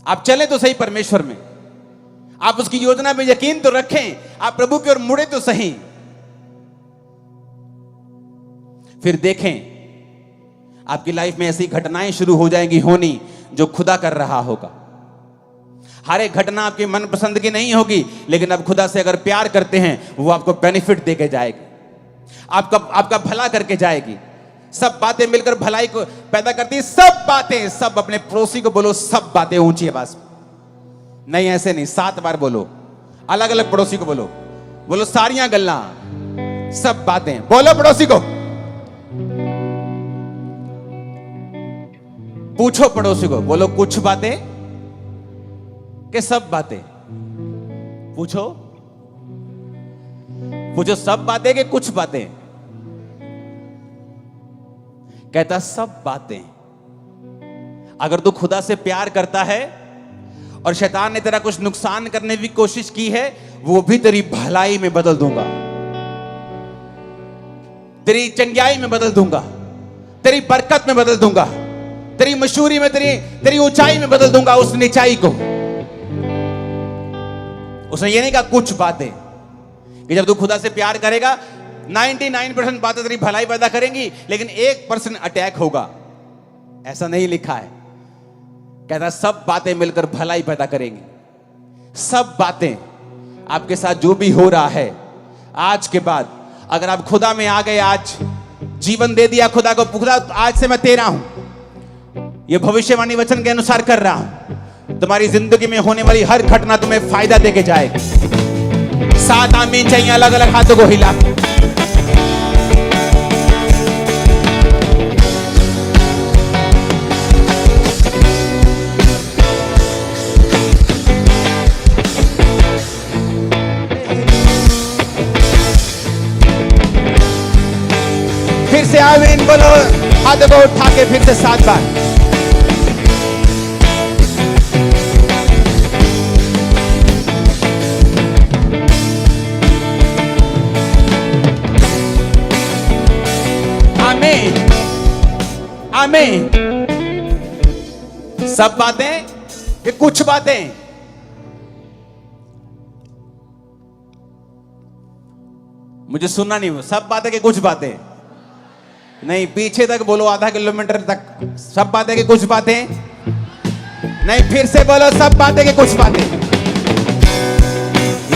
S1: आप चले तो सही परमेश्वर में, आप उसकी योजना में यकीन तो रखें, आप प्रभु की ओर मुड़े तो सही। फिर देखें आपकी लाइफ में ऐसी घटनाएं शुरू हो जाएंगी होनी जो खुदा कर रहा होगा। हर एक घटना आपकी मनपसंद की नहीं होगी, लेकिन आप खुदा से अगर प्यार करते हैं वो आपको बेनिफिट देके जाएगी, आपका भला करके जाएगी। सब बातें मिलकर भलाई को पैदा करती है। सब बातें, सब अपने पड़ोसी को बोलो, सब बातें ऊंची आवाज में। नहीं, ऐसे नहीं, 7 बार बोलो, अलग अलग पड़ोसी को बोलो, बोलो सारियां गल्ला, सब बातें बोलो पड़ोसी को। पूछो पड़ोसी को, बोलो कुछ बातें कि सब बातें? पूछो सब बातें कि कुछ बातें? कहता सब बातें। अगर तू खुदा से प्यार करता है और शैतान ने तेरा कुछ नुकसान करने की कोशिश की है, वो भी तेरी भलाई में बदल दूंगा, तेरी चंगाई में बदल दूंगा, तेरी बरकत में बदल दूंगा, तेरी मशहूरी में, तेरी ऊंचाई में बदल दूंगा उस नीचाई को। उसने ये नहीं कहा कुछ बातें, कि जब तू खुदा से प्यार करेगा 99% बातें तेरी भलाई पैदा करेंगी, लेकिन 1% अटैक होगा, ऐसा नहीं लिखा है। कहता सब बातें मिलकर भलाई पैदा करेंगी। सब बातें आपके साथ जो भी हो रहा है आज के बाद, अगर आप खुदा में आ गए, आज जीवन दे दिया खुदा को, खुदा आज से मैं तेरा हूं, ये भविष्यवाणी वचन के अनुसार कर रहा हूं, तुम्हारी जिंदगी में होने वाली हर घटना तुम्हें फायदा देके जाएगी। 7 आमीन चाहिए, अलग अलग हाथों को हिला। फिर से आमीन बोलो, हाथों को उठा के फिर से 7 बार। आमीन। सब बातें कि कुछ बातें? मुझे सुनना नहीं, सब बातें कि कुछ बातें? नहीं, पीछे तक बोलो, आधा किलोमीटर तक। सब बातें कि कुछ बातें? नहीं, फिर से बोलो, सब बातें कि कुछ बातें?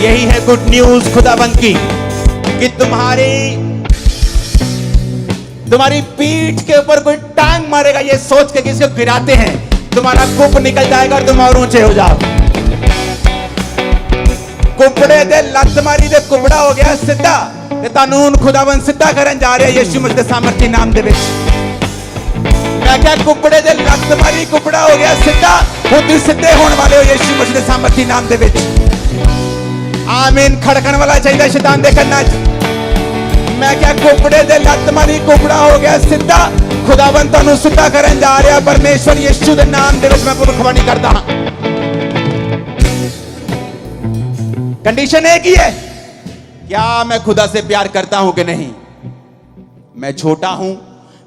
S1: यही है गुड न्यूज खुदाबंद की कि तुम्हारी पीठ के ऊपर कोई टांग मारेगा ये सोच के किसी को गिराते हैं, तुम्हारा कुप निकल जाएगा और तुम और ऊंचे हो जाओ। कुपड़े दे लत मारी दे कुपड़ा हो गया सीधा ते कानून खुदाबंद सीधा करन जा रहे यीशु मसीह दे सामर्थी नाम दे विच। मैं क्या कुपड़े दे लत मारी कुपड़ा हो गया सीधा, खुद सीधे होने वाले हो यीशु मसीह दे सामर्थी नाम दे विच। आमीन। खड़कन वाला चाहिए शैतान दे कन्ना च। मैं क्या कुपड़े दे लत मारी कुपड़ा हो गया सीधा, खुदाबंद तुहानू सीधा करन जा रहा परमेश्वर यीशु दे नाम दे विच मैं भविष्यवाणी करदा हां। कंडीशन एक ही है, क्या मैं खुदा से प्यार करता हूं कि नहीं? मैं छोटा हूं,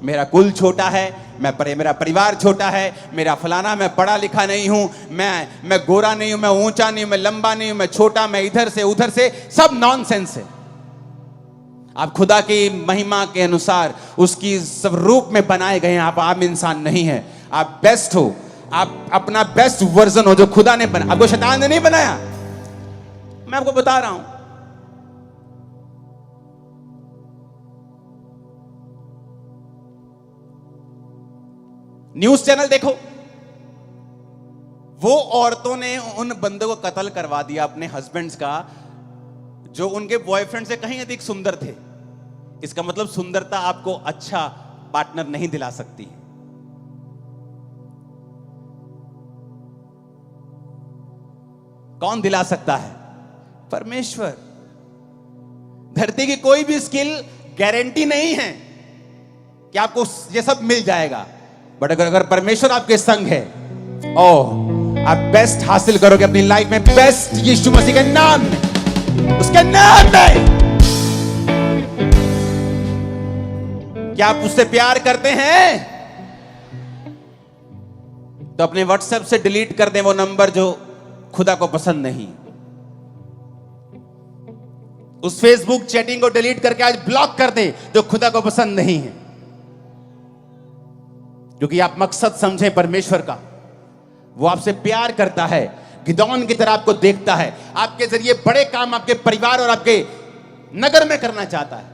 S1: मेरा कुल छोटा है, मेरा परिवार छोटा है, मेरा फलाना, मैं पढ़ा लिखा नहीं हूं, मैं गोरा नहीं हूं, मैं ऊंचा नहीं हूं, मैं लंबा नहीं हूं, मैं छोटा, मैं इधर से उधर से, सब नॉनसेंस है। आप खुदा की महिमा के अनुसार उसकी सब रूप में बनाए गए हैं। आप आम इंसान नहीं है, आप बेस्ट हो, आप अपना बेस्ट वर्जन हो जो खुदा ने बनाया, आपको शैतान ने नहीं बनाया। मैं आपको बता रहा हूं, न्यूज चैनल देखो, वो औरतों ने उन बंदों को कत्ल करवा दिया अपने हस्बैंड्स का जो उनके बॉयफ्रेंड से कहीं अधिक सुंदर थे। इसका मतलब सुंदरता आपको अच्छा पार्टनर नहीं दिला सकती। कौन दिला सकता है? परमेश्वर। धरती की कोई भी स्किल गारंटी नहीं है कि आपको ये सब मिल जाएगा, बट अगर परमेश्वर आपके संग है, आप बेस्ट हासिल करोगे अपनी लाइफ में। बेस्ट यीशु मसीह के नाम में, उसके नाम में। क्या आप उससे प्यार करते हैं? तो अपने व्हाट्सएप से डिलीट कर दें वो नंबर जो खुदा को पसंद नहीं। उस फेसबुक चैटिंग को डिलीट करके आज ब्लॉक कर दें जो खुदा को पसंद नहीं है, क्योंकि आप मकसद समझे परमेश्वर का। वो आपसे प्यार करता है, गिदौन की तरह आपको देखता है, आपके जरिए बड़े काम आपके परिवार और आपके नगर में करना चाहता है।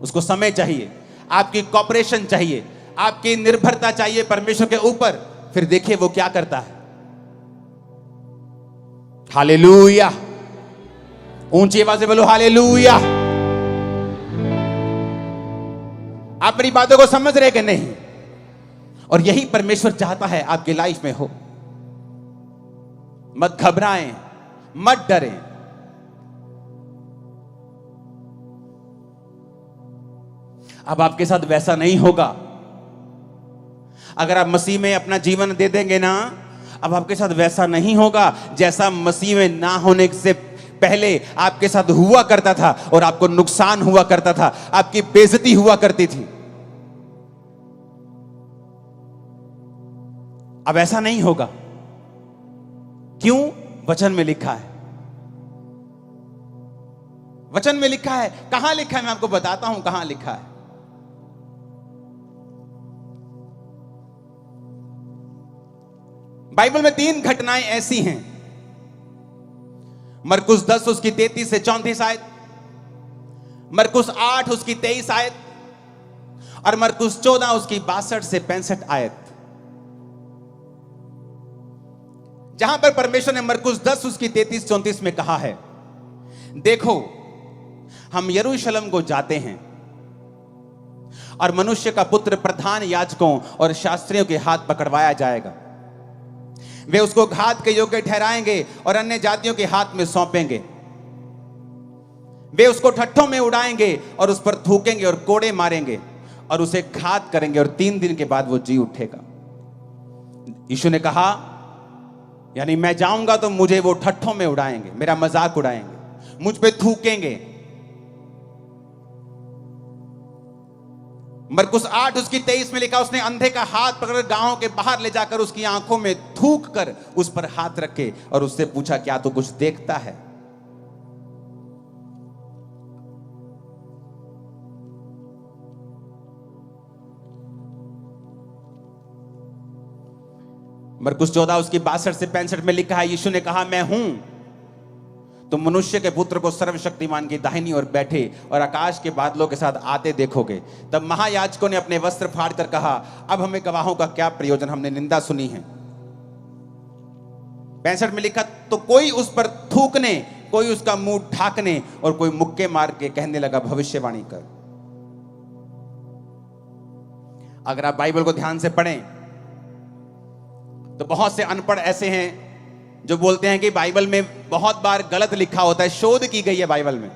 S1: उसको समय चाहिए, आपकी कॉपरेशन चाहिए, आपकी निर्भरता चाहिए परमेश्वर के ऊपर। फिर देखिए वो क्या करता है। हालेलुया। ऊंची आवाज से बोलो हालेलुया। आप मेरी बातों को समझ रहे कि नहीं? और यही परमेश्वर चाहता है आपकी लाइफ में हो। मत घबराएं, मत डरें। अब आपके साथ वैसा नहीं होगा। अगर आप मसीह में अपना जीवन दे देंगे ना, अब आपके साथ वैसा नहीं होगा जैसा मसीह में ना होने से पहले आपके साथ हुआ करता था, और आपको नुकसान हुआ करता था, आपकी बेइज्जती हुआ करती थी। अब ऐसा नहीं होगा। क्यों? वचन में लिखा है। वचन में लिखा है। कहां लिखा है? मैं आपको बताता हूं कहां लिखा है। बाइबल में 3 घटनाएं ऐसी हैं। मरकुस 10 उसकी 33 से 34 आयत, मरकुस 8 उसकी 23 आयत, और मरकुस 14 उसकी 62 से 65 आयत। जहां पर परमेश्वर ने मरकुस 10 उसकी 33-34 में कहा है, देखो हम यरूशलेम को जाते हैं और मनुष्य का पुत्र प्रधान याजकों और शास्त्रियों के हाथ पकड़वाया जाएगा। वे उसको घात के योग्य ठहराएंगे और अन्य जातियों के हाथ में सौंपेंगे। वे उसको ठट्ठों में उड़ाएंगे और उस पर थूकेंगे और कोड़े मारेंगे और उसे घात करेंगे, और 3 दिन के बाद वो जी उठेगा। यीशु ने कहा, यानी मैं जाऊंगा तो मुझे वो ठट्ठों में उड़ाएंगे, मेरा मजाक उड़ाएंगे, मुझ पे थूकेंगे। मरकुस 8 उसकी 23 में लिखा, उसने अंधे का हाथ पकड़ गांव के बाहर ले जाकर उसकी आंखों में थूक कर उस पर हाथ रखे और उससे पूछा, क्या तू कुछ देखता है? मरकुस 14 उसकी 62 से 65 में लिखा है, यीशु ने कहा, मैं हूं, तुम मनुष्य के पुत्र को सर्वशक्तिमान की दाहिनी ओर बैठे और आकाश के बादलों के साथ आते देखोगे। तब महायाजकों ने अपने वस्त्र फाड़कर कहा, अब हमें गवाहों का क्या प्रयोजन, हमने निंदा सुनी है। 65 में लिखा, तो कोई उस पर थूकने, कोई उसका मुंह ढाकने और कोई मुक्के मार के कहने लगा, भविष्यवाणी कर। अगर आप बाइबल को ध्यान से पढ़ें तो बहुत से अनपढ़ ऐसे हैं जो बोलते हैं कि बाइबल में बहुत बार गलत लिखा होता है, शोध की गई है बाइबल में।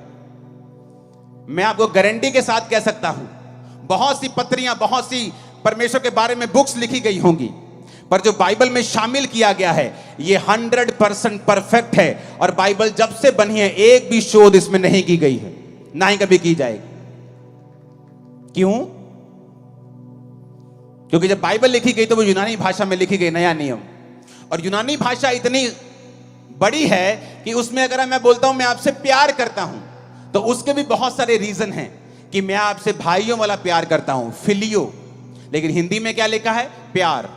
S1: मैं आपको गारंटी के साथ कह सकता हूं, बहुत सी पत्रियां, बहुत सी परमेश्वर के बारे में बुक्स लिखी गई होंगी, पर जो बाइबल में शामिल किया गया है ये 100% परफेक्ट है। और बाइबल जब से बनी है एक भी शोध इसमें नहीं की गई है, ना ही कभी की जाएगी। क्यों? क्योंकि जब बाइबल लिखी गई तो वो यूनानी भाषा में लिखी गई, नया नियम। और यूनानी भाषा इतनी बड़ी है कि उसमें अगर मैं बोलता हूं मैं आपसे प्यार करता हूं, तो उसके भी बहुत सारे रीजन हैं कि मैं आपसे भाइयों वाला प्यार करता हूं, फिलियो। लेकिन हिंदी में क्या लिखा है? प्यार।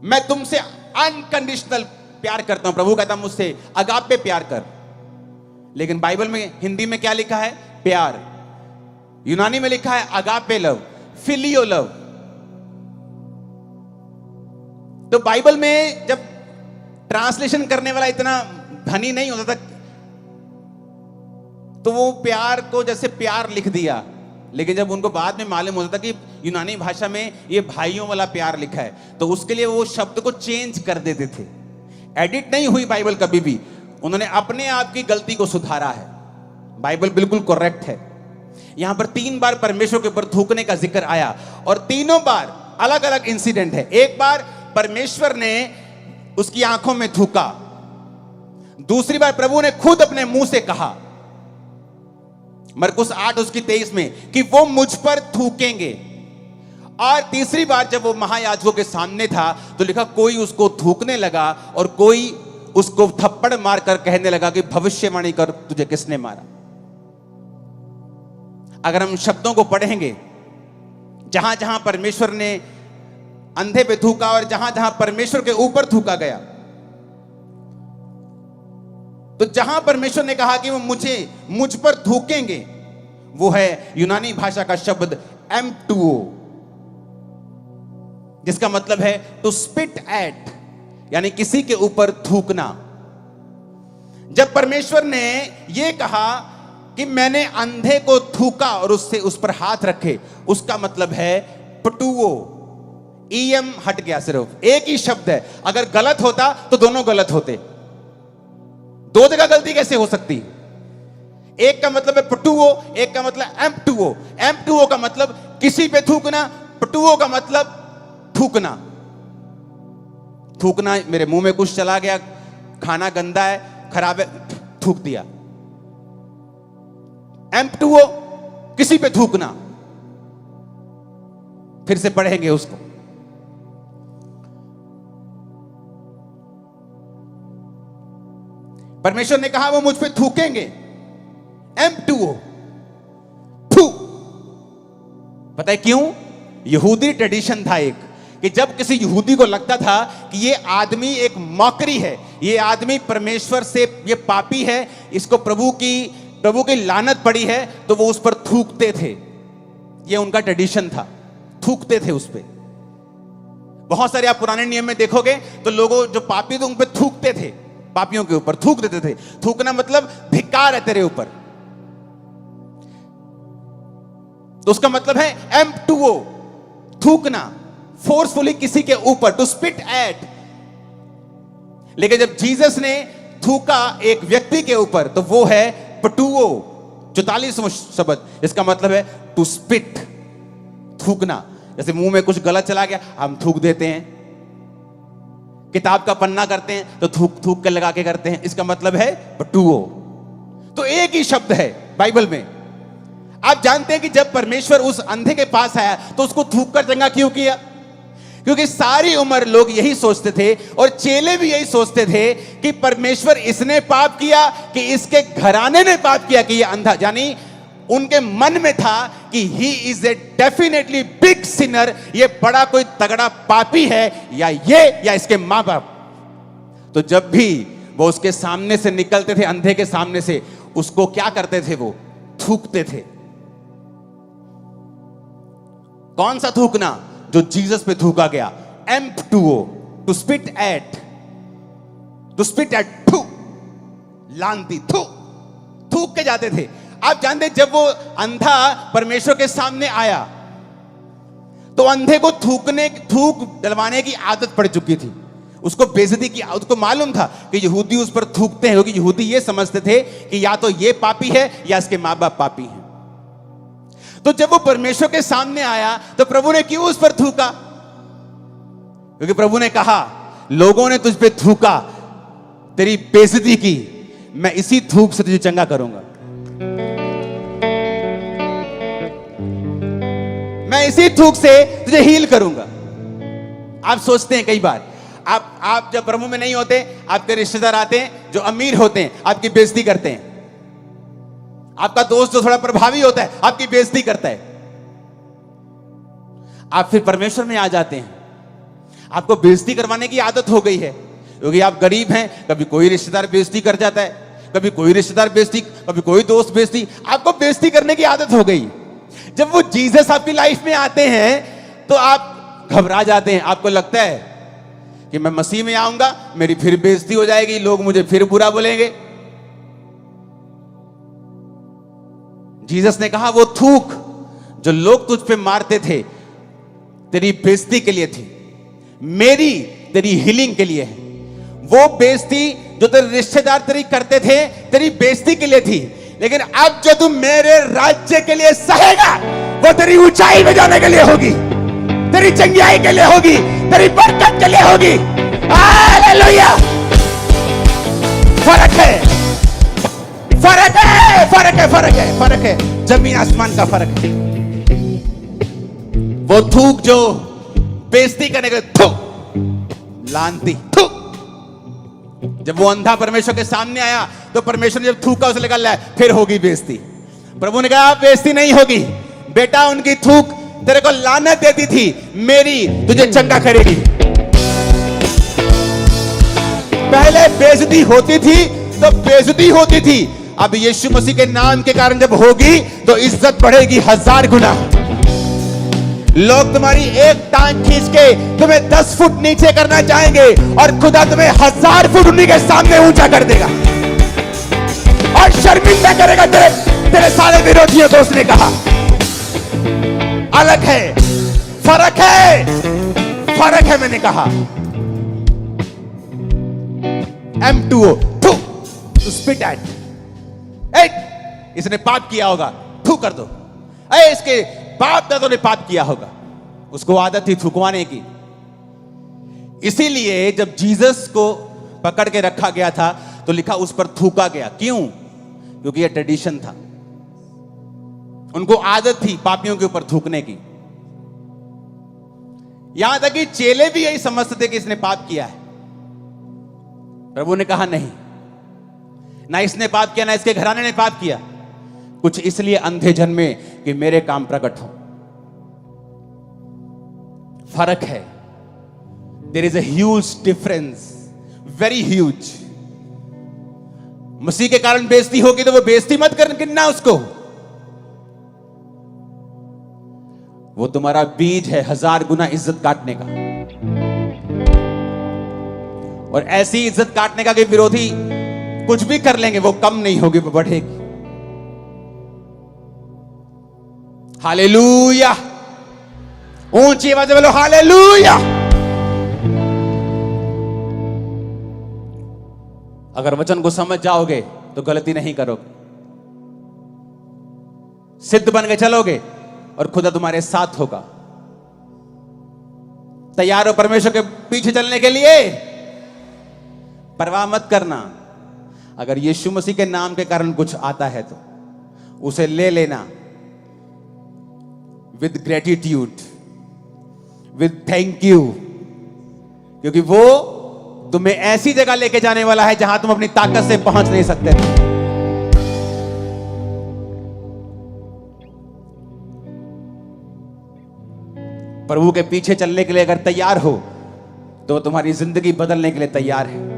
S1: मैं तुमसे अनकंडीशनल प्यार करता हूं, प्रभु कहता मुझसे अगापे प्यार कर। लेकिन बाइबल में हिंदी में क्या लिखा है? प्यार। यूनानी में लिखा है अगापे लव, फिलियो लव। तो बाइबल में जब ट्रांसलेशन करने वाला इतना धनी नहीं होता था, तो वो प्यार को जैसे प्यार लिख दिया। लेकिन जब उनको बाद में मालूम होता था कि यूनानी भाषा में ये भाइयों वाला प्यार लिखा है, तो उसके लिए वो शब्द को चेंज कर देते थे। एडिट नहीं हुई बाइबल कभी भी, उन्होंने अपने आप की गलती को सुधारा है। बाइबल बिल्कुल करेक्ट है। यहां पर 3 बार परमेश्वर के ऊपर थूकने का जिक्र आया और तीनों बार अलग अलग इंसिडेंट है। एक बार परमेश्वर ने उसकी आंखों में थूका, दूसरी बार प्रभु ने खुद अपने मुंह से कहा, मरकुस 8 उसकी 23 में, कि वो मुझ पर थूकेंगे। और तीसरी बार जब वो महायाजकों के सामने था तो लिखा, कोई उसको थूकने लगा और कोई उसको थप्पड़ मारकर कहने लगा कि भविष्यवाणी कर, तुझे किसने मारा। अगर हम शब्दों को पढ़ेंगे, जहां जहां परमेश्वर ने अंधे पे थूका और जहां जहां परमेश्वर के ऊपर थूका गया, तो जहां परमेश्वर ने कहा कि वो मुझ पर थूकेंगे, वो है यूनानी भाषा का शब्द M2O, जिसका मतलब है टू स्पिट एट, यानी किसी के ऊपर थूकना। जब परमेश्वर ने यह कहा कि मैंने अंधे को थूका और उससे उस पर हाथ रखे, उसका मतलब है पटुओ। EM हट गया, सिर्फ एक ही शब्द है। अगर गलत होता तो दोनों गलत होते, दो जगह गलती कैसे हो सकती? एक का मतलब है पटुओ, एक का मतलब M2O। M2O का मतलब किसी पे थूकना, पटुओ का मतलब थूकना। थूकना, मेरे मुंह में कुछ चला गया, खाना गंदा है, खराब है, थूक दिया। M2O किसी पे थूकना। फिर से पढ़ेंगे उसको। परमेश्वर ने कहा वो मुझ पे थूकेंगे, M2O, थू। पता है क्यों? यहूदी ट्रेडिशन था एक, कि जब किसी यहूदी को लगता था कि ये आदमी एक मॉकरी है, ये आदमी परमेश्वर से, ये पापी है, इसको प्रभु की लानत पड़ी है, तो वो उस पर थूकते थे। ये उनका ट्रेडिशन था, थूकते थे उस पे। बहुत सारे आप पुराने नियम में देखोगे तो लोगों जो पापी थे उन पे थूकते थे, पापियों के ऊपर थूक देते थे। थूकना मतलब धिक्कार है तेरे ऊपर, तो उसका मतलब है M2O, थूकना, फोर्सफुली किसी के ऊपर, टू स्पिट एट। लेकिन जब जीसस ने थूका एक व्यक्ति के ऊपर, तो वो है पटुओ, 44वां शब्द, इसका मतलब है टू स्पिट, थूकना। जैसे मुंह में कुछ गलत चला गया, हम थूक देते हैं। किताब का पन्ना करते हैं तो थूक थूक के लगा के करते हैं, इसका मतलब है पटुओ। तो एक ही शब्द है बाइबल में। आप जानते हैं कि जब परमेश्वर उस अंधे के पास आया तो उसको थूक कर चंगा क्यों किया? क्योंकि सारी उम्र लोग यही सोचते थे और चेले भी यही सोचते थे कि परमेश्वर इसने पाप किया कि इसके घराने ने पाप किया कि ये अंधा, यानी उनके मन में था कि he is a definitely big Sinner, ये बड़ा कोई तगड़ा पापी है, या ये या इसके मां बाप। तो जब भी वो उसके सामने से निकलते थे, अंधे के सामने से, उसको क्या करते थे? वो थूकते थे। कौन सा थूकना? जो जीसस पे थूका गया, M2O, टू स्पिट एट, थू, लांती, थूक के जाते थे। आप जानते जब वो अंधा परमेश्वर के सामने आया तो अंधे को थूक डलवाने की आदत पड़ चुकी थी, उसको बेइज्जती की, उसको मालूम था कि यहूदी उस पर थूकते हैं, क्योंकि यहूदी ये समझते थे कि या तो ये पापी है या इसके मां बाप पापी हैं। तो जब वो परमेश्वर के सामने आया तो प्रभु ने क्यों उस पर थूका? क्योंकि प्रभु ने कहा, लोगों ने तुझ पे थूका, तेरी बेइज्जती की, मैं इसी थूक से तुझे चंगा करूंगा, मैं इसी थूक से तुझे हील करूंगा। आप सोचते हैं कई बार, आप जब प्रभु में नहीं होते, आपके रिश्तेदार आते हैं जो अमीर होते हैं, आपकी बेइज्जती करते हैं। आपका दोस्त जो थोड़ा प्रभावी होता है, आपकी बेइज्जती करता है। आप फिर परमेश्वर में आ जाते हैं, आपको बेइज्जती करवाने की आदत हो गई है, क्योंकि आप गरीब हैं। कभी कोई रिश्तेदार बेइज्जती कर जाता है, कभी कोई रिश्तेदार बेइज्जती, कभी कोई दोस्त बेइज्जती, आपको बेइज्जती करने की आदत हो गई। जब वो जीसस आपकी लाइफ में आते हैं तो आप घबरा जाते हैं, आपको लगता है कि मैं मसीह में आऊंगा, मेरी फिर बेइज्जती हो जाएगी, लोग मुझे फिर बुरा बोलेंगे। जीसस ने कहा, वो थूक जो लोग तुझ पे मारते थे तेरी बेइज्जती के लिए थी, मेरी तेरी हीलिंग के लिए है। वो बेइज्जती जो तेरे रिश्तेदार तेरी करते थे तेरी बेइज्जती के लिए थी, लेकिन अब जो तू मेरे राज्य के लिए सहेगा वो तेरी ऊंचाई में जाने के लिए होगी, तेरी चंगियाई के लिए होगी, तेरी बरकत के लिए होगी। हालेलुया! फर्क है, फर्क है, फर्क है, फर्क है, फर्क है, जमीन आसमान का फर्क है। वो थूक जो बेइज्जती करने के, थू, लानती, थू। जब वो अंधा परमेश्वर के सामने आया तो परमेश्वर ने जब थूका उसे लगा फिर होगी बेइज्जती। प्रभु ने कहा बेइज्जती नहीं होगी बेटा, उनकी थूक तेरे को लानत देती थी, मेरी तुझे चंगा करेगी। पहले बेइज्जती होती थी तो बेइज्जती होती थी, अब यीशु मसीह के नाम के कारण जब होगी तो इज्जत बढ़ेगी 1000 गुना। लोग तुम्हारी एक टांग खींच के तुम्हें 10 फुट नीचे करना चाहेंगे और खुदा तुम्हें 1000 फुट उन्हीं के सामने ऊंचा कर देगा और शर्मिंदा करेगा तेरे सारे विरोधियों को। उसने कहा अलग है, फर्क है, फर्क है। मैंने कहा M2O, टू स्पिट एट, इसने पाप किया होगा, थू कर दो। इसके बाप दादों ने पाप किया होगा, उसको आदत थी थूकवाने की। इसीलिए जब जीसस को पकड़ के रखा गया था तो लिखा उस पर थूका गया। क्यों? क्योंकि यह ट्रेडिशन था, उनको आदत थी पापियों के ऊपर थूकने की। यहां तक कि चेले भी यही समझते थे कि इसने पाप किया है। प्रभु ने कहा नहीं, ना इसने पाप किया ना इसके घराने ने पाप किया, कुछ इसलिए अंधे जन्मे कि मेरे काम प्रकट हो। फर्क है, there is a huge difference, very huge. मसीह के कारण बेइज्जती होगी तो वो बेइज्जती मत करना उसको, वो तुम्हारा बीज है 1000 गुना इज्जत काटने का, और ऐसी इज्जत काटने का कि विरोधी कुछ भी कर लेंगे वो कम नहीं होगी, वो बढ़ेगी। हालेलुया! ऊंची आवाज में बोलो हालेलुया! अगर वचन को समझ जाओगे तो गलती नहीं करोगे, सिद्ध बन के चलोगे और खुदा तुम्हारे साथ होगा। तैयार हो परमेश्वर के पीछे चलने के लिए? परवाह मत करना, अगर यीशु मसीह के नाम के कारण कुछ आता है तो उसे ले लेना, with gratitude, with thank you, क्योंकि वो तुम्हें ऐसी जगह लेके जाने वाला है जहां तुम अपनी ताकत से पहुंच नहीं सकते थे। प्रभु के पीछे चलने के लिए अगर तैयार हो तो तुम्हारी जिंदगी बदलने के लिए तैयार है।